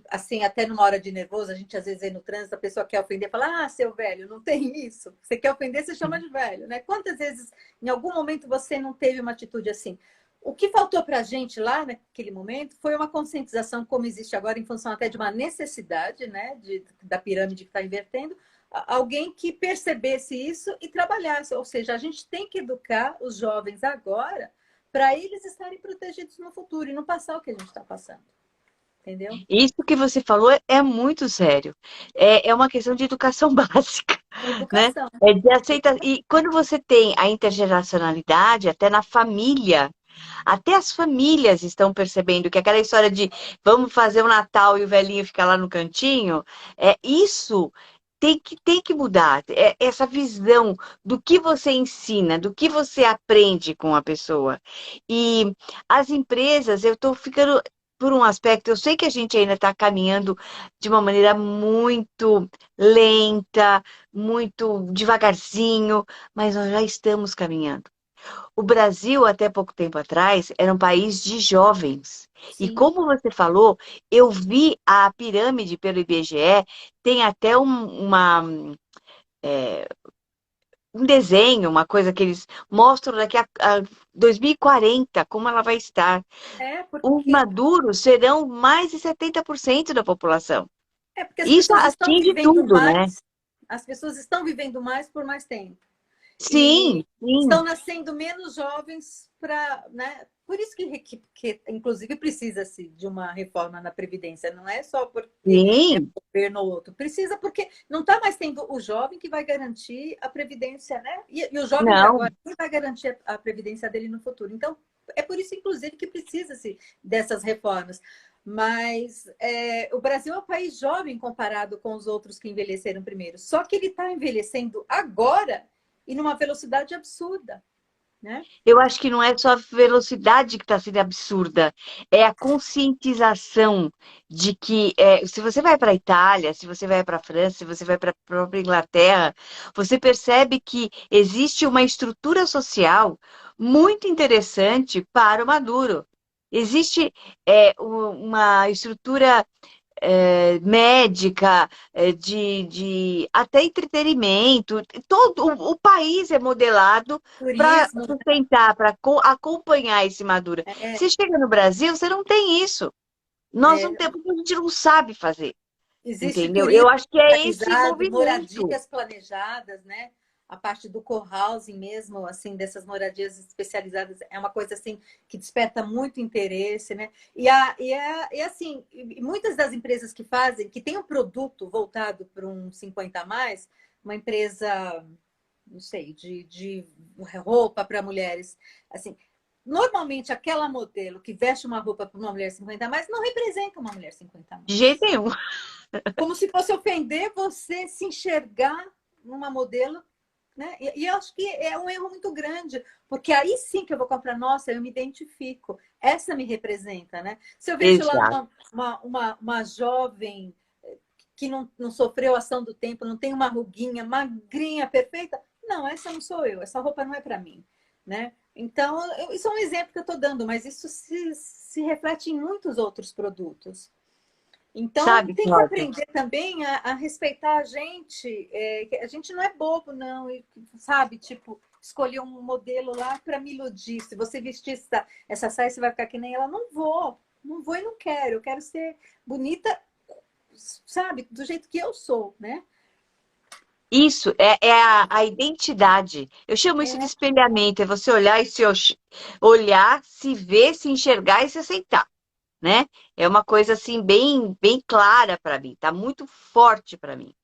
assim, até numa hora de nervoso, a gente às vezes vê no trânsito, a pessoa quer ofender, fala, seu velho, não tem isso. Você quer ofender, você chama de velho, né? Quantas vezes, em algum momento, você não teve uma atitude assim? O que faltou para a gente lá naquele momento foi uma conscientização, como existe agora, em função até de uma necessidade, né, da pirâmide que está invertendo, alguém que percebesse isso e trabalhasse. Ou seja, a gente tem que educar os jovens agora para eles estarem protegidos no futuro e não passar o que a gente está passando. Entendeu? Isso que você falou é muito sério. É uma questão de educação básica, né? Educação. É de aceitar. E quando você tem a intergeracionalidade, até na família, até as famílias estão percebendo que aquela história de vamos fazer o Natal e o velhinho ficar lá no cantinho, isso tem que mudar. Essa visão do que você ensina, do que você aprende com a pessoa. E as empresas, eu estou ficando. Por um aspecto, eu sei que a gente ainda está caminhando de uma maneira muito lenta, muito devagarzinho, mas nós já estamos caminhando. O Brasil, até pouco tempo atrás, era um país de jovens. E Sim. como você falou, eu vi a pirâmide pelo IBGE, tem até um desenho, uma coisa que eles mostram daqui a 2040, como ela vai estar. É Os porque, maduros serão mais de 70% da população. porque as Isso pessoas estão atinge vivendo tudo, né? mais, as pessoas estão vivendo mais por mais tempo. Sim, E sim, estão nascendo menos jovens para, né? Por isso que, inclusive, precisa-se de uma reforma na Previdência. Não é só porque é um sim. governo ou outro. Precisa porque não está mais tendo o jovem que vai garantir a Previdência, né? E o jovem de Não, agora quem vai garantir a Previdência dele no futuro. Então, é por isso, inclusive, que precisa-se dessas reformas. Mas o Brasil é um país jovem comparado com os outros que envelheceram primeiro. Só que ele está envelhecendo agora e numa velocidade absurda, né? eu acho que não é só a velocidade que está sendo absurda, é a conscientização de que se você vai para a Itália, se você vai para a França, se você vai para a própria Inglaterra, você percebe que existe uma estrutura social muito interessante para o Maduro. Existe uma estrutura médica, de até entretenimento. Todo o país é modelado para Turismo, sustentar, para acompanhar esse Maduro. é, Você chega no Brasil, você não tem isso. Nós não é, temos, porque a gente não sabe fazer, existe entendeu? Eu turismo acho que é esse organizado, movimento. moradias planejadas, né? A parte do co-housing mesmo, assim, dessas moradias especializadas, é uma coisa assim que desperta muito interesse, né? E assim, muitas das empresas que fazem, que tem um produto voltado para um 50 a mais, uma empresa, não sei, de roupa para mulheres, assim, normalmente aquela modelo que veste uma roupa para uma mulher 50 a mais não representa uma mulher 50 a De jeito mais. nenhum. Como se fosse ofender você se enxergar numa modelo, né? E eu acho que é um erro muito grande, porque aí sim que eu vou comprar, nossa, eu me identifico, essa me representa, né? Se eu vejo lá Exato. uma jovem que não sofreu ação do tempo, não tem uma ruguinha, magrinha, perfeita, não, essa não sou eu, essa roupa não é para mim, né? Então, isso é um exemplo que eu estou dando, mas isso se reflete em muitos outros produtos. Então, Sabe, tem que Cláudia? aprender também a respeitar a gente. Que a gente não é bobo, não. E, sabe, tipo, escolher um modelo lá para me iludir. Se você vestir essa saia, você vai ficar que nem ela. Não vou. Não vou e não quero. Eu quero ser bonita, sabe, do jeito que eu sou, né? Isso é a identidade. Eu chamo isso de É, espelhamento. É você olhar e olhar, se ver, se enxergar e se aceitar, né? É uma coisa assim bem, bem clara para mim. Tá muito forte para mim.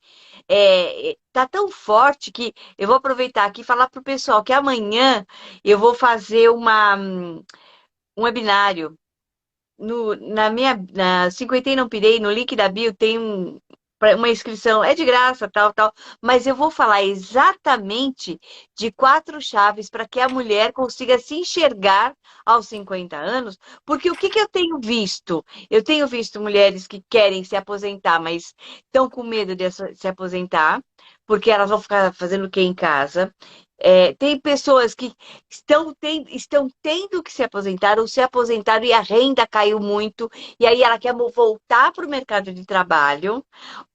Tá tão forte que eu vou aproveitar aqui e falar pro pessoal que amanhã eu vou fazer um webinário na 50 e não pirei, no link da bio tem uma inscrição, é de graça, tal, tal, mas eu vou falar exatamente de 4 chaves para que a mulher consiga se enxergar aos 50 anos, porque o que que eu tenho visto? Eu tenho visto mulheres que querem se aposentar, mas estão com medo de se aposentar, porque elas vão ficar fazendo o que em casa. Tem pessoas que estão tendo que se aposentar ou se aposentaram e a renda caiu muito, e aí ela quer voltar para o mercado de trabalho,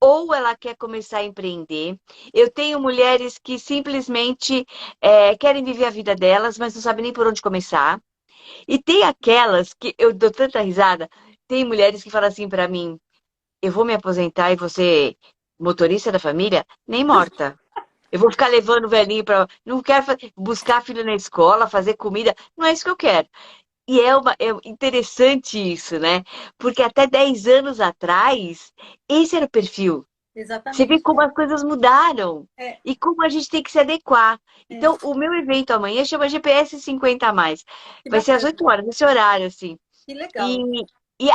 ou ela quer começar a empreender. Eu tenho mulheres que simplesmente querem viver a vida delas, mas não sabem nem por onde começar. E tem aquelas que eu dou tanta risada, tem mulheres que falam assim para mim: eu vou me aposentar e você motorista da família? Nem morta. Eu vou ficar levando o velhinho para. Não quero buscar filho na escola, fazer comida. Não é isso que eu quero. E é interessante isso, né? Porque até 10 anos atrás, esse era o perfil. Você vê exatamente. como as coisas mudaram É, e como a gente tem que se adequar. é, Então, o meu evento amanhã chama GPS 50 a mais. que Vai ser às bacana, 8 horas, nesse horário, assim. que legal. E,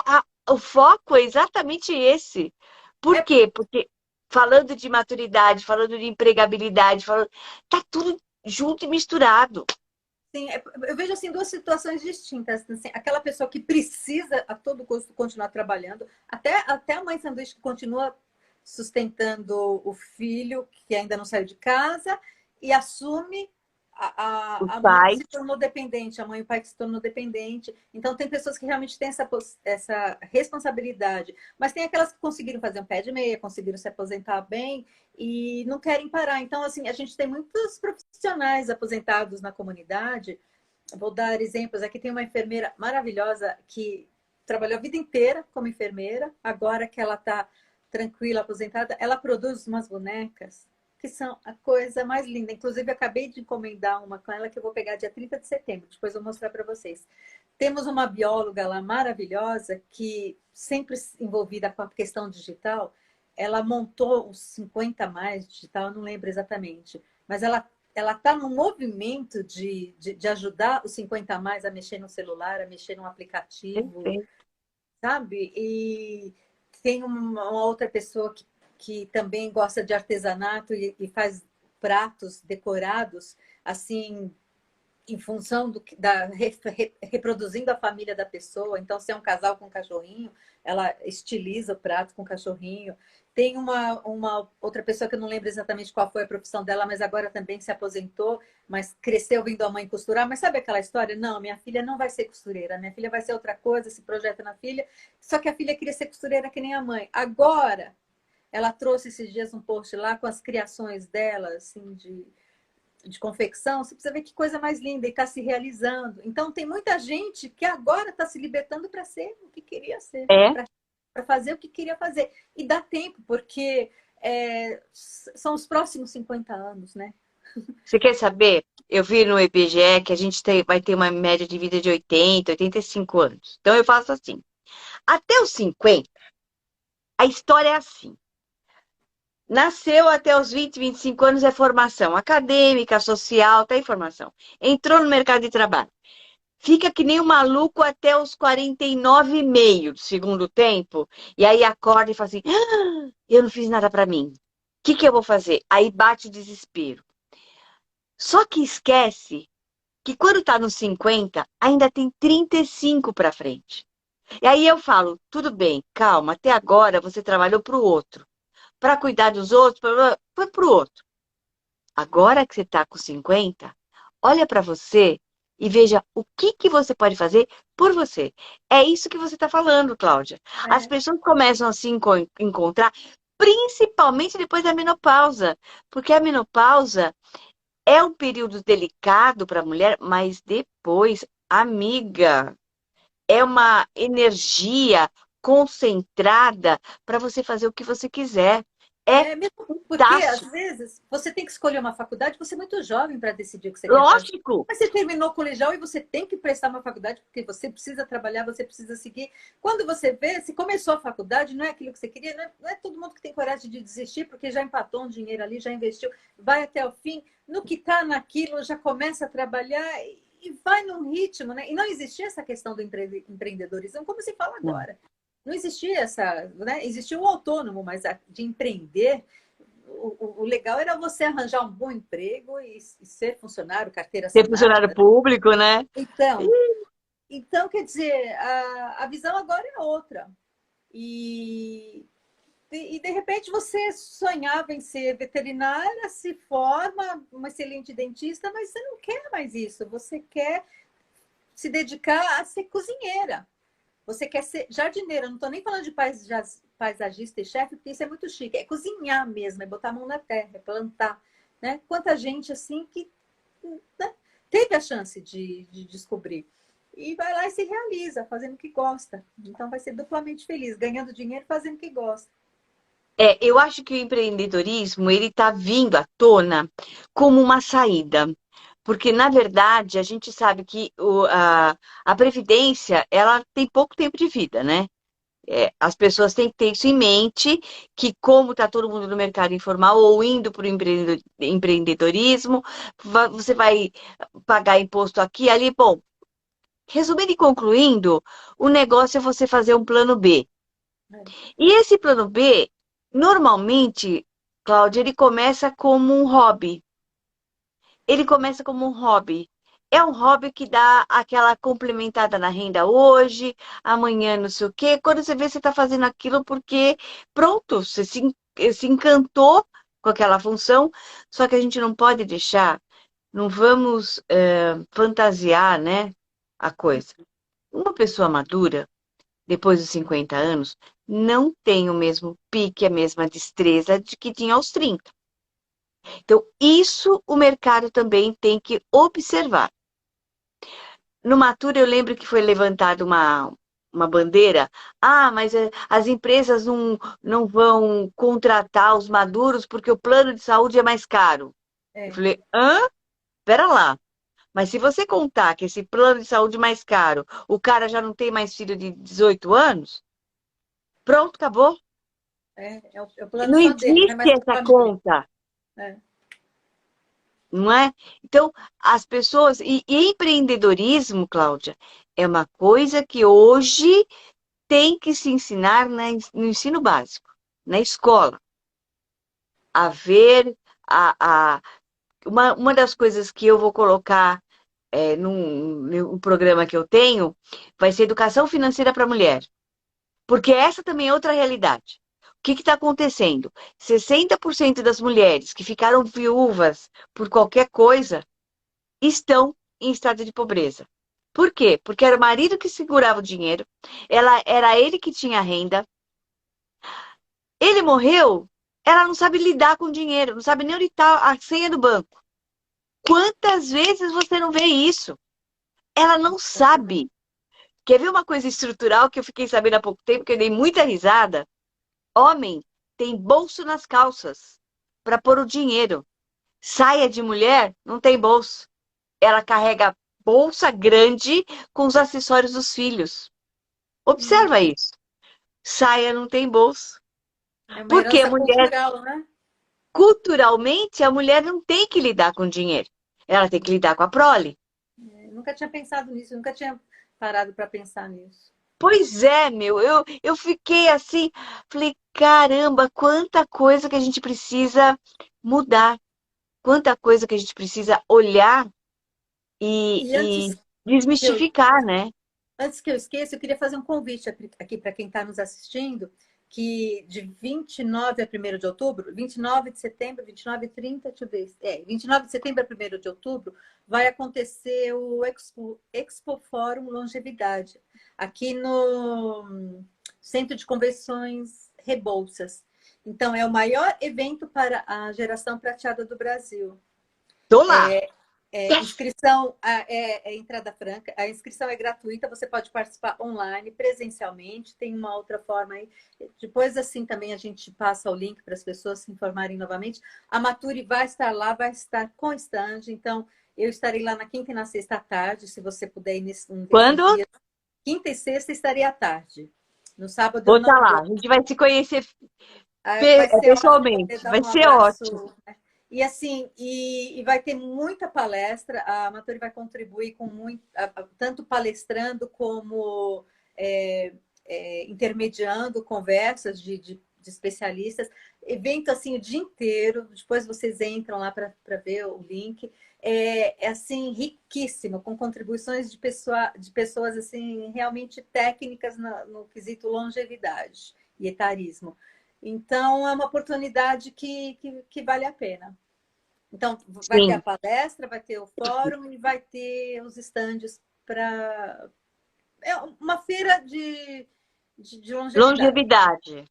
o foco é exatamente esse. Por É, quê? Porque falando de maturidade, falando de empregabilidade, tá tudo junto e misturado. sim, eu vejo assim duas situações distintas. Assim, aquela pessoa que precisa a todo custo continuar trabalhando, até a mãe sanduíche que continua sustentando o filho que ainda não saiu de casa e assume Os a mãe que pais, se tornou dependente, a mãe e o pai que se tornou dependente. Então, tem pessoas que realmente têm essa responsabilidade. Mas tem aquelas que conseguiram fazer um pé de meia, conseguiram se aposentar bem e não querem parar. Então, assim, a gente tem muitos profissionais aposentados na comunidade. Vou dar exemplos. Aqui tem uma enfermeira maravilhosa que trabalhou a vida inteira como enfermeira. Agora que ela está tranquila, aposentada, ela produz umas bonecas que são a coisa mais linda. Inclusive, eu acabei de encomendar uma com ela que eu vou pegar dia 30 de setembro. Depois eu vou mostrar para vocês. Temos uma bióloga lá maravilhosa que, sempre envolvida com a questão digital, ela montou os 50 mais digital, eu não lembro exatamente, mas ela está no movimento de ajudar os 50 a mais a mexer no celular, a mexer no aplicativo, perfeito. sabe? E tem uma outra pessoa que também gosta de artesanato e faz pratos decorados, assim, em função reproduzindo a família da pessoa. Então, se é um casal com cachorrinho, ela estiliza o prato com cachorrinho. Tem uma outra pessoa que eu não lembro exatamente qual foi a profissão dela, mas agora também se aposentou, mas cresceu vendo a mãe costurar. Mas sabe aquela história? Não, minha filha não vai ser costureira, minha filha vai ser outra coisa, se projeta na filha. Só que a filha queria ser costureira que nem a mãe. Agora, ela trouxe esses dias um post lá com as criações dela, assim, de confecção, você precisa ver que coisa mais linda e está se realizando. Então, tem muita gente que agora está se libertando para ser o que queria ser, É. para fazer o que queria fazer. E dá tempo, porque são os próximos 50 anos, né? Você quer saber? Eu vi no IBGE que a gente vai ter uma média de vida de 80, 85 anos. Então eu faço assim. Até os 50, a história é assim. Nasceu até os 20, 25 anos é formação acadêmica, social, tá em formação. Entrou no mercado de trabalho. Fica que nem um maluco até os 49,5 do segundo tempo. E aí acorda e fala assim: "Ah, eu não fiz nada para mim. O que eu vou fazer?" Aí bate o desespero. Só que esquece que quando tá nos 50, ainda tem 35 para frente. E aí eu falo: tudo bem, calma, até agora você trabalhou para o outro. Para cuidar dos outros, foi para o outro. Agora que você está com 50, olha para você e veja o que você pode fazer por você. É isso que você está falando, Cláudia. As É, pessoas começam a se encontrar, principalmente depois da menopausa, porque a menopausa é um período delicado para a mulher, mas depois, amiga, é uma energia concentrada para você fazer o que você quiser. É mesmo porque, às fantástico. vezes, você tem que escolher uma faculdade, você é muito jovem para decidir o que você quer fazer. Lógico. Mas você terminou o colegial e você tem que prestar uma faculdade, porque você precisa trabalhar, você precisa seguir. Quando você vê, se começou a faculdade, não é aquilo que você queria, não é todo mundo que tem coragem de desistir, porque já empatou um dinheiro ali, já investiu, vai até o fim, no que está naquilo, já começa a trabalhar e vai num ritmo, né? E não existia essa questão do empreendedorismo, como se fala agora. Não existia essa, né? Existia o autônomo, mas de empreender, o legal era você arranjar um bom emprego e ser funcionário, carteira Ser funcionário assinada. público, né? Então, quer dizer, a visão agora é outra. E, de repente você sonhava em ser veterinária, se forma, uma excelente dentista, mas você não quer mais isso. Você quer se dedicar a ser cozinheira. Você quer ser jardineira. Eu não estou nem falando de paisagista e chefe, porque isso é muito chique. É cozinhar mesmo, é botar a mão na terra, é plantar. Né? Quanta gente assim que, né, teve a chance de descobrir. E vai lá e se realiza, fazendo o que gosta. Então vai ser duplamente feliz, ganhando dinheiro fazendo o que gosta. Eu acho que o empreendedorismo ele está vindo à tona como uma saída, porque na verdade a gente sabe que a previdência ela tem pouco tempo de vida, né? As pessoas têm que ter isso em mente, que como está todo mundo no mercado informal ou indo para o empreendedorismo, você vai pagar imposto aqui e ali. Bom, resumindo e concluindo, o negócio é você fazer um plano B. É. E esse plano B, normalmente, Cláudia, ele começa como um hobby. Ele começa como um hobby. É um hobby que dá aquela complementada na renda hoje, amanhã não sei o quê. Quando você vê, você está fazendo aquilo porque, pronto, você se encantou com aquela função. Só que a gente não pode deixar não vamos fantasiar, né, a coisa. Uma pessoa madura, depois dos 50 anos, não tem o mesmo pique, a mesma destreza de que tinha aos 30. Então, isso o mercado também tem que observar. No Matura, eu lembro que foi levantada uma bandeira. Ah, mas as empresas não vão contratar os maduros porque o plano de saúde é mais caro. Eu É, falei, hã? Pera lá. Mas se você contar que esse plano de saúde mais caro, o cara já não tem mais filho de 18 anos, pronto, acabou. é o plano Não só dele, não é existe mais para essa família. conta, É. não é? Então, as pessoas. E empreendedorismo, Cláudia, é uma coisa que hoje tem que se ensinar no ensino básico, na escola. A ver uma das coisas que eu vou colocar num programa que eu tenho vai ser educação financeira para a mulher. Porque essa também é outra realidade. O que está acontecendo? 60% das mulheres que ficaram viúvas por qualquer coisa estão em estado de pobreza. Por quê? Porque era o marido que segurava o dinheiro, era ele que tinha renda. Ele morreu, ela não sabe lidar com o dinheiro, não sabe nem onde está a senha do banco. Quantas vezes você não vê isso? Ela não sabe. Quer ver uma coisa estrutural que eu fiquei sabendo há pouco tempo, que eu dei muita risada? Homem tem bolso nas calças para pôr o dinheiro. Saia de mulher não tem bolso. Ela carrega bolsa grande com os acessórios dos filhos. Hum, Observa isso. Saia não tem bolso. É uma Porque a herança mulher, cultural, né? culturalmente, a mulher não tem que lidar com dinheiro. Ela tem que lidar com a prole. Nunca tinha pensado nisso, nunca tinha parado para pensar nisso. Pois é, meu, eu fiquei assim, falei, caramba, quanta coisa que a gente precisa mudar, quanta coisa que a gente precisa olhar E e desmistificar, né? antes que eu esqueça, eu queria fazer um convite aqui para quem está nos assistindo, que de 29 a 1º de outubro, 29 de setembro, 29 e 30, deixa eu ver, 29 de setembro a 1º de outubro, vai acontecer o Expo Fórum Longevidade, aqui no Centro de Convenções Rebouças. Então, é o maior evento para a geração prateada do Brasil. Tô lá. Inscrição é entrada franca, a inscrição é gratuita, você pode participar online, presencialmente, tem uma outra forma aí. Depois, assim, também a gente passa o link para as pessoas se informarem novamente. A Maturi vai estar lá, vai estar com stand, então eu estarei lá na quinta e na sexta à tarde, se você puder ir nesses Quando? dias. Quinta e sexta estarei à tarde. No sábado Vou eu estar não lá. vou. A gente vai se conhecer Vai ser ótimo poder pessoalmente. dar Vai um ser abraço, ótimo. né? E assim, vai ter muita palestra, a Amatori vai contribuir com muito, tanto palestrando como é, intermediando conversas de especialistas. Evento assim o dia inteiro, depois vocês entram lá para ver o link. É assim, riquíssimo, com contribuições de pessoas assim, realmente técnicas no quesito longevidade e etarismo. Então, é uma oportunidade que vale a pena. Então, vai ter a Sim. palestra, vai ter o fórum e vai ter os estandes para. É uma feira de longevidade. Longevidade.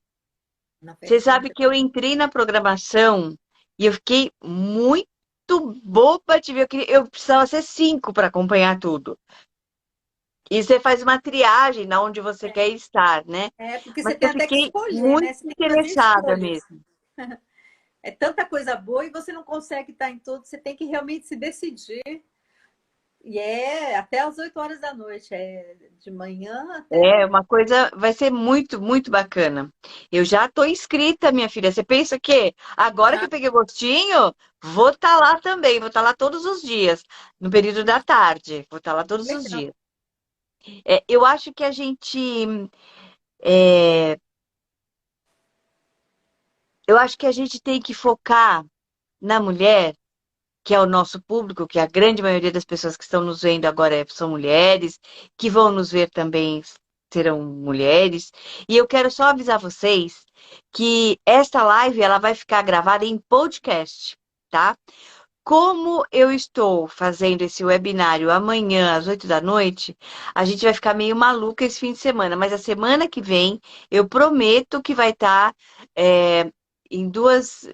Uma feira Você de sabe que eu longevidade. entrei na programação e eu fiquei muito boba de ver. Eu precisava ser 5 para acompanhar tudo. E você faz uma triagem na onde você quer estar, né? Porque Mas você tem eu até que fiquei escolher, muito né? Você tem que fazer interessada escolhas. mesmo. É tanta coisa boa e você não consegue estar em tudo, você tem que realmente se decidir. E é até às 8 horas da noite, é de manhã até. É uma coisa, vai ser muito, muito bacana. Eu já estou inscrita, minha filha. Você pensa que agora que Ah, eu peguei o gostinho, vou estar lá também, vou estar lá todos os dias, no período da tarde, vou estar lá todos os legal. dias. Eu acho que é, eu acho que a gente tem que focar na mulher, que é o nosso público, que a grande maioria das pessoas que estão nos vendo agora são mulheres, que vão nos ver também serão mulheres. E eu quero só avisar vocês que esta live ela vai ficar gravada em podcast, tá? como eu estou fazendo esse webinário amanhã às 8 da noite, a gente vai ficar meio maluca esse fim de semana, mas a semana que vem eu prometo que vai estar em duas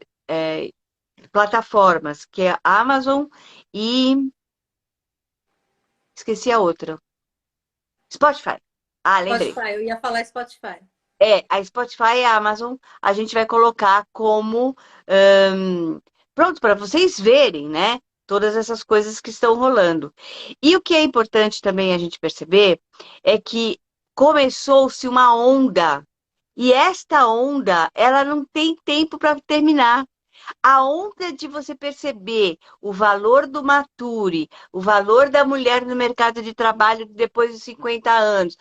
plataformas, que é a Amazon e esqueci a outra. Spotify. Ah, lembrei. Spotify, eu ia falar Spotify. A Spotify e a Amazon a gente vai colocar como pronto para vocês verem, né? Todas essas coisas que estão rolando. E o que é importante também a gente perceber é que começou-se uma onda e esta onda ela não tem tempo para terminar. A onda de você perceber o valor do Mature, o valor da mulher no mercado de trabalho depois dos 50 anos,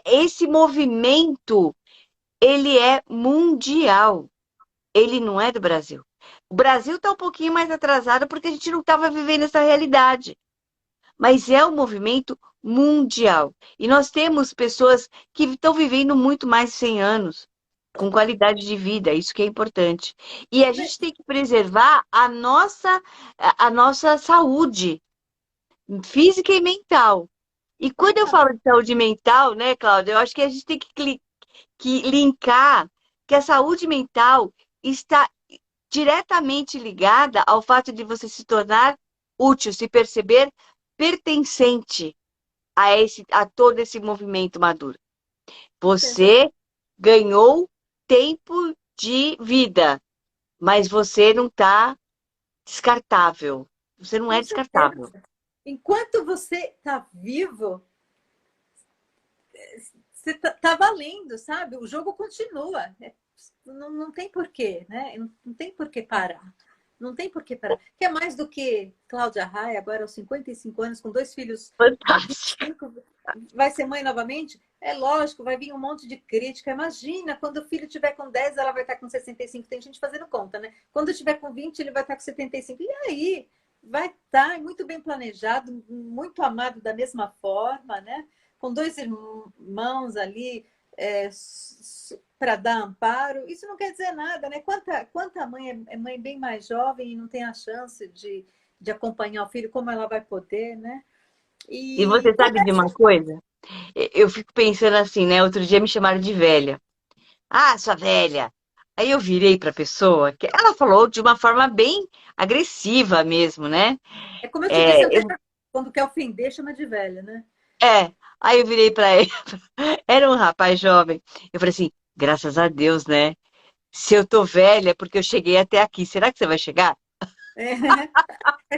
esse movimento ele é mundial, ele não é do Brasil. O Brasil está um pouquinho mais atrasado porque a gente não estava vivendo essa realidade, mas é um movimento mundial. E nós temos pessoas que estão vivendo muito mais de 100 anos, com qualidade de vida, isso que é importante. E a gente tem que preservar a nossa saúde física e mental. E quando eu falo de saúde mental, né, Cláudia, eu acho que a gente tem que linkar que a saúde mental está diretamente ligada ao fato de você se tornar útil, se perceber pertencente a todo esse movimento maduro. Você ganhou tempo de vida, mas você não está descartável. Você não é Com descartável. certeza. Enquanto você está vivo, você tá valendo, sabe? O jogo continua. Não tem porquê, né? Não tem por que parar. Não tem por que parar. Que é mais do que Cláudia Raia, agora aos 55 anos, com 2 filhos de Fantástico. 25, vai ser mãe novamente? É lógico, vai vir um monte de crítica. Imagina, quando o filho tiver com 10, ela vai estar com 65. Tem gente fazendo conta, né? Quando tiver com 20, ele vai estar com 75. E aí? Vai estar muito bem planejado, muito amado da mesma forma, né? Com 2 irmãos ali para dar amparo. Isso não quer dizer nada, né? Quanta mãe é mãe bem mais jovem e não tem a chance de acompanhar o filho, como ela vai poder, né? E E você sabe de uma coisa? Eu fico pensando assim, né? Outro dia me chamaram de velha. Ah, sua velha. Aí eu virei para a pessoa, que ela falou de uma forma bem agressiva mesmo, né? é como eu te disse É, anteriormente, quando quer ofender, chama de velha, né? aí eu virei para ele, era um rapaz jovem. Eu falei assim, graças a Deus, né? Se eu tô velha é porque eu cheguei até aqui. Será que você vai chegar? É.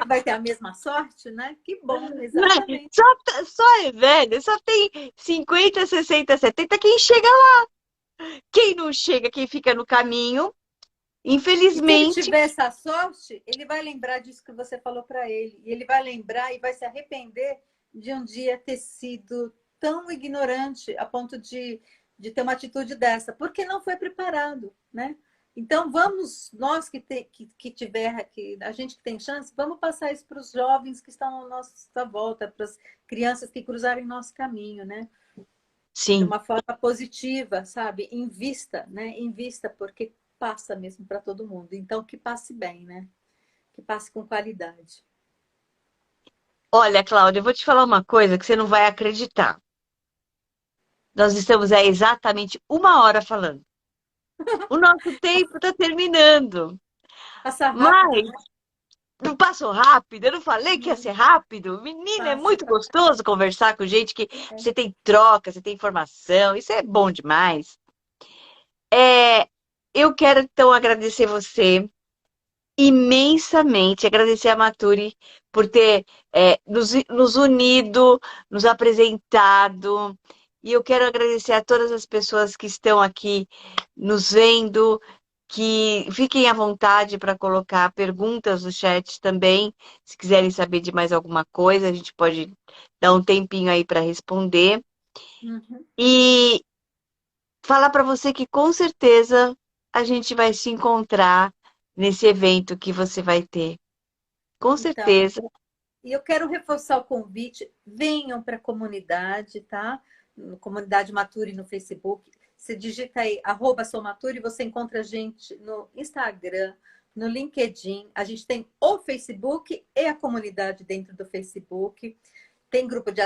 Vai ter a mesma sorte, né? Que bom, Não é? exatamente. Só é velha, só tem 50, 60, 70. Quem chega lá? Quem não chega, quem fica no caminho, E se ele infelizmente, tiver essa sorte, ele vai lembrar disso que você falou para ele. E ele vai lembrar e vai se arrepender de um dia ter sido tão ignorante a ponto de ter uma atitude dessa, porque não foi preparado, né? Então, vamos, nós que tiver, que, a gente que tem chance, vamos passar isso para os jovens que estão à nossa volta, para as crianças que cruzarem nosso caminho, né? De sim. uma forma positiva, sabe? Invista, né? Invista, porque passa mesmo para todo mundo. Então, que passe bem, né? Que passe com qualidade. Olha, Cláudia, eu vou te falar uma coisa que você não vai acreditar. Nós estamos há exatamente 1 hora falando. O nosso tempo está terminando. Passa rápido, Mas né? não passou rápido. Eu não falei que ia ser rápido. Menina, é Passa, muito passa. gostoso conversar com gente que É. você tem troca, você tem informação. Isso é bom demais. É, eu quero então agradecer você imensamente, agradecer a Maturi por ter nos unido, nos apresentado. E eu quero agradecer a todas as pessoas que estão aqui nos vendo, que fiquem à vontade para colocar perguntas no chat também. Se quiserem saber de mais alguma coisa, a gente pode dar um tempinho aí para responder. Uhum. E falar para você que com certeza a gente vai se encontrar nesse evento que você vai ter. Com Então, certeza. e eu quero reforçar o convite. Venham para a comunidade, tá? Comunidade Mature no Facebook. Você digita aí, @soumature, você encontra a gente no Instagram, no LinkedIn, a gente tem o Facebook e a comunidade dentro do Facebook. Tem grupo de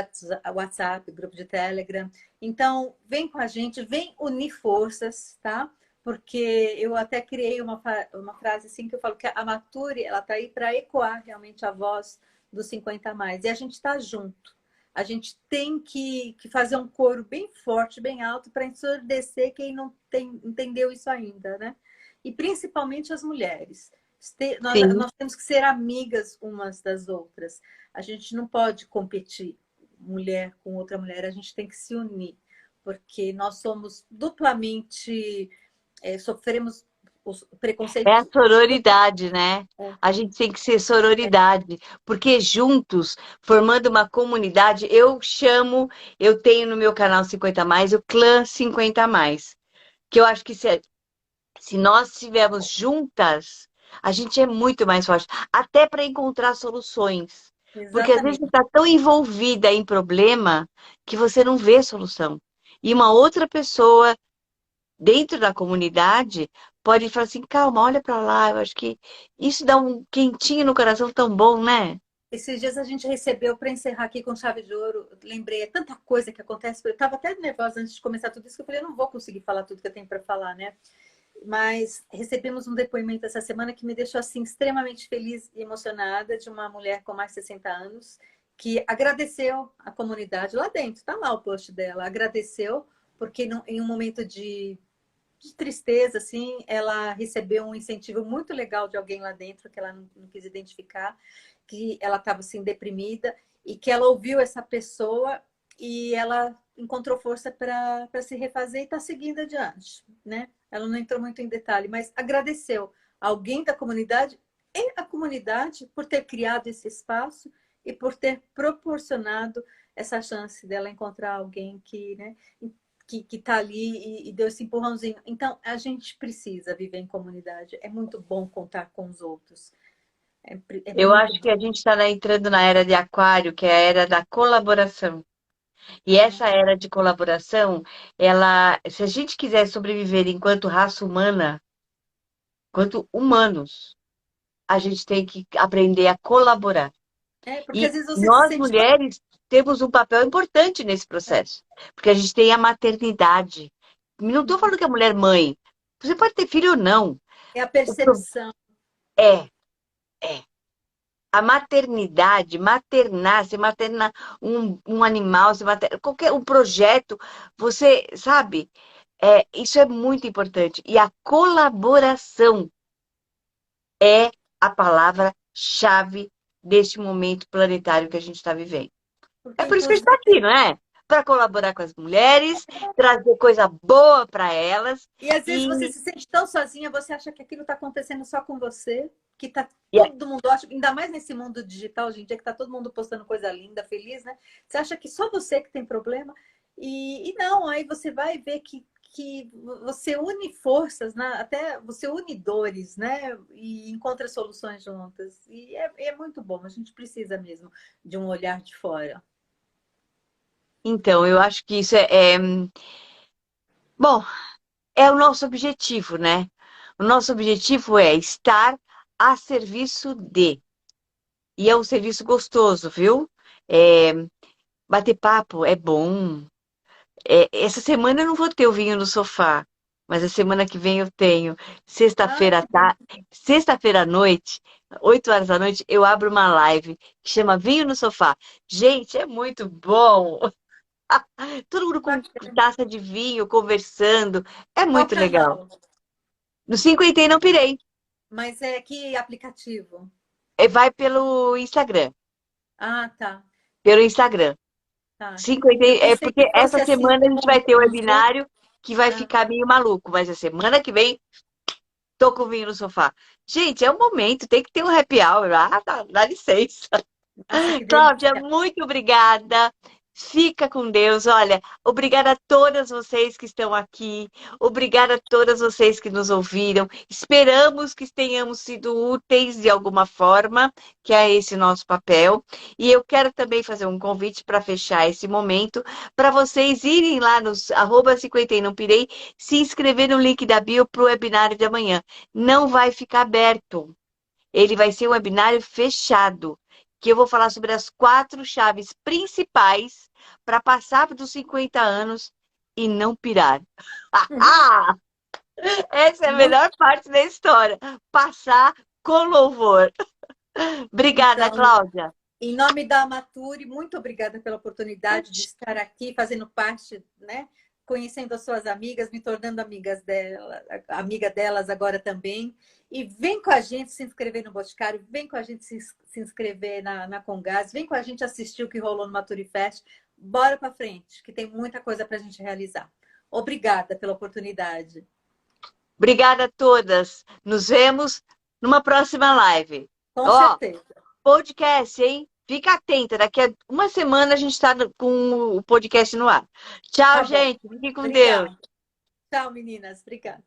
WhatsApp, grupo de Telegram. Então, vem com a gente, vem unir forças, tá? Porque eu até criei uma frase assim que eu falo que a Mature, ela tá aí para ecoar realmente a voz dos 50 a mais. E a gente está junto. A gente tem que fazer um coro bem forte, bem alto, para ensurdecer quem não entendeu isso ainda, né? E principalmente as mulheres. Sim. Nós temos que ser amigas umas das outras. A gente não pode competir mulher com outra mulher, a gente tem que se unir, porque nós somos duplamente, sofremos os É a preconceitos. sororidade, né? A gente tem que ser sororidade, porque juntos, formando uma comunidade, eu tenho no meu canal 50 mais o clã 50 mais, que eu acho que se nós estivermos juntas, a gente é muito mais forte, até para encontrar soluções. Porque às vezes você Exatamente. está tão envolvida em problema que você não vê solução. E uma outra pessoa dentro da comunidade pode falar assim, calma, olha para lá, eu acho que isso dá um quentinho no coração tão bom, né? Esses dias a gente recebeu, para encerrar aqui com chave de ouro, lembrei, é tanta coisa que acontece. Eu estava até nervosa antes de começar tudo isso, que eu falei, eu não vou conseguir falar tudo que eu tenho para falar, né? Mas recebemos um depoimento essa semana que me deixou assim extremamente feliz e emocionada, de uma mulher com mais de 60 anos que agradeceu a comunidade lá dentro, está lá o post dela, agradeceu porque em um momento de tristeza, assim, ela recebeu um incentivo muito legal de alguém lá dentro que ela não quis identificar, que ela estava assim deprimida e que ela ouviu essa pessoa e ela encontrou força para se refazer e está seguindo adiante, né? Ela não entrou muito em detalhe, mas agradeceu alguém da comunidade e a comunidade por ter criado esse espaço e por ter proporcionado essa chance dela encontrar alguém que, né, que está ali e deu esse empurrãozinho. Então, a gente precisa viver em comunidade. É muito bom contar com os outros. É Eu muito acho que a gente está entrando na era de aquário, que é a era da colaboração. E bom. essa era de colaboração, se a gente quiser sobreviver enquanto raça humana, enquanto humanos, a gente tem que aprender a colaborar. Porque às E vezes você se nós, sente. mulheres, temos um papel importante nesse processo, porque a gente tem a maternidade. Não estou falando que a mulher mãe, você pode ter filho ou não. É a O pro- percepção. É, é. A maternidade, maternar, você maternar um animal, você maternar, qualquer um projeto, você sabe, isso é muito importante. E a colaboração é a palavra-chave deste momento planetário que a gente está vivendo. É Porque, por isso que a gente está aqui, inclusive, não é? Para colaborar com as mulheres, trazer coisa boa para elas. e às vezes você E, se sente tão sozinha, você acha que aquilo está acontecendo só com você, que está e todo mundo ótimo, ainda mais nesse mundo digital hoje em dia, que está todo mundo postando coisa linda, feliz, né? Você acha que só você que tem problema, e não, aí você vai ver que você une forças, né? Até você une dores, né? E encontra soluções juntas. E é muito bom, a gente precisa mesmo de um olhar de fora. então, eu acho que isso bom, é o nosso objetivo, né? O nosso objetivo é estar a serviço de. E é um serviço gostoso, viu? É, bater papo é bom. Essa semana eu não vou ter o vinho no sofá, mas a semana que vem eu tenho. Ai, Sexta-feira, que bom. sexta-feira à noite, 8 horas da noite, eu abro uma live que chama Vinho no Sofá. Gente, é muito bom. Todo mundo com taça de vinho, conversando. É Qual muito legal. canal? No 50 e não pirei. Mas é que aplicativo? Vai pelo Instagram. Ah, tá, Pelo Instagram. tá. 50, Eu é pensei porque que fosse essa assim, semana a gente vai ter o um Zoom. webinário que vai Ah, ficar meio maluco, mas a semana que vem tô com vinho no sofá. Gente, é um momento, tem que ter um happy hour. Ah, dá licença. nossa, que Cláudia, delícia. muito obrigada. Fica com Deus. Olha, obrigada a todas vocês que estão aqui. Obrigada a todas vocês que nos ouviram. Esperamos que tenhamos sido úteis de alguma forma, que é esse nosso papel. E eu quero também fazer um convite para fechar esse momento, para vocês irem lá nos @50 e não pirei, se inscrever no link da bio para o webinário de amanhã. Não vai ficar aberto. Ele vai ser um webinário fechado, que eu vou falar sobre as 4 chaves principais para passar dos 50 anos e não pirar. Essa é a Muito- melhor parte da história. Passar com louvor. Obrigada, Então, Cláudia. em nome da Amaturi, muito obrigada pela oportunidade de estar aqui, fazendo parte, né? Conhecendo as suas amigas, me tornando amiga delas agora também. E vem com a gente se inscrever no Boticário, vem com a gente se inscrever na Congás, vem com a gente assistir o que rolou no Maturifest. Bora para frente, que tem muita coisa para a gente realizar. Obrigada pela oportunidade. Obrigada a todas. Nos vemos numa próxima live. Com Ó, certeza. podcast, hein? Fica atenta, daqui a uma semana a gente está com o podcast no ar. Tchau, Tá bom. gente. Fique com Deus. Obrigada. Tchau, meninas. Obrigada.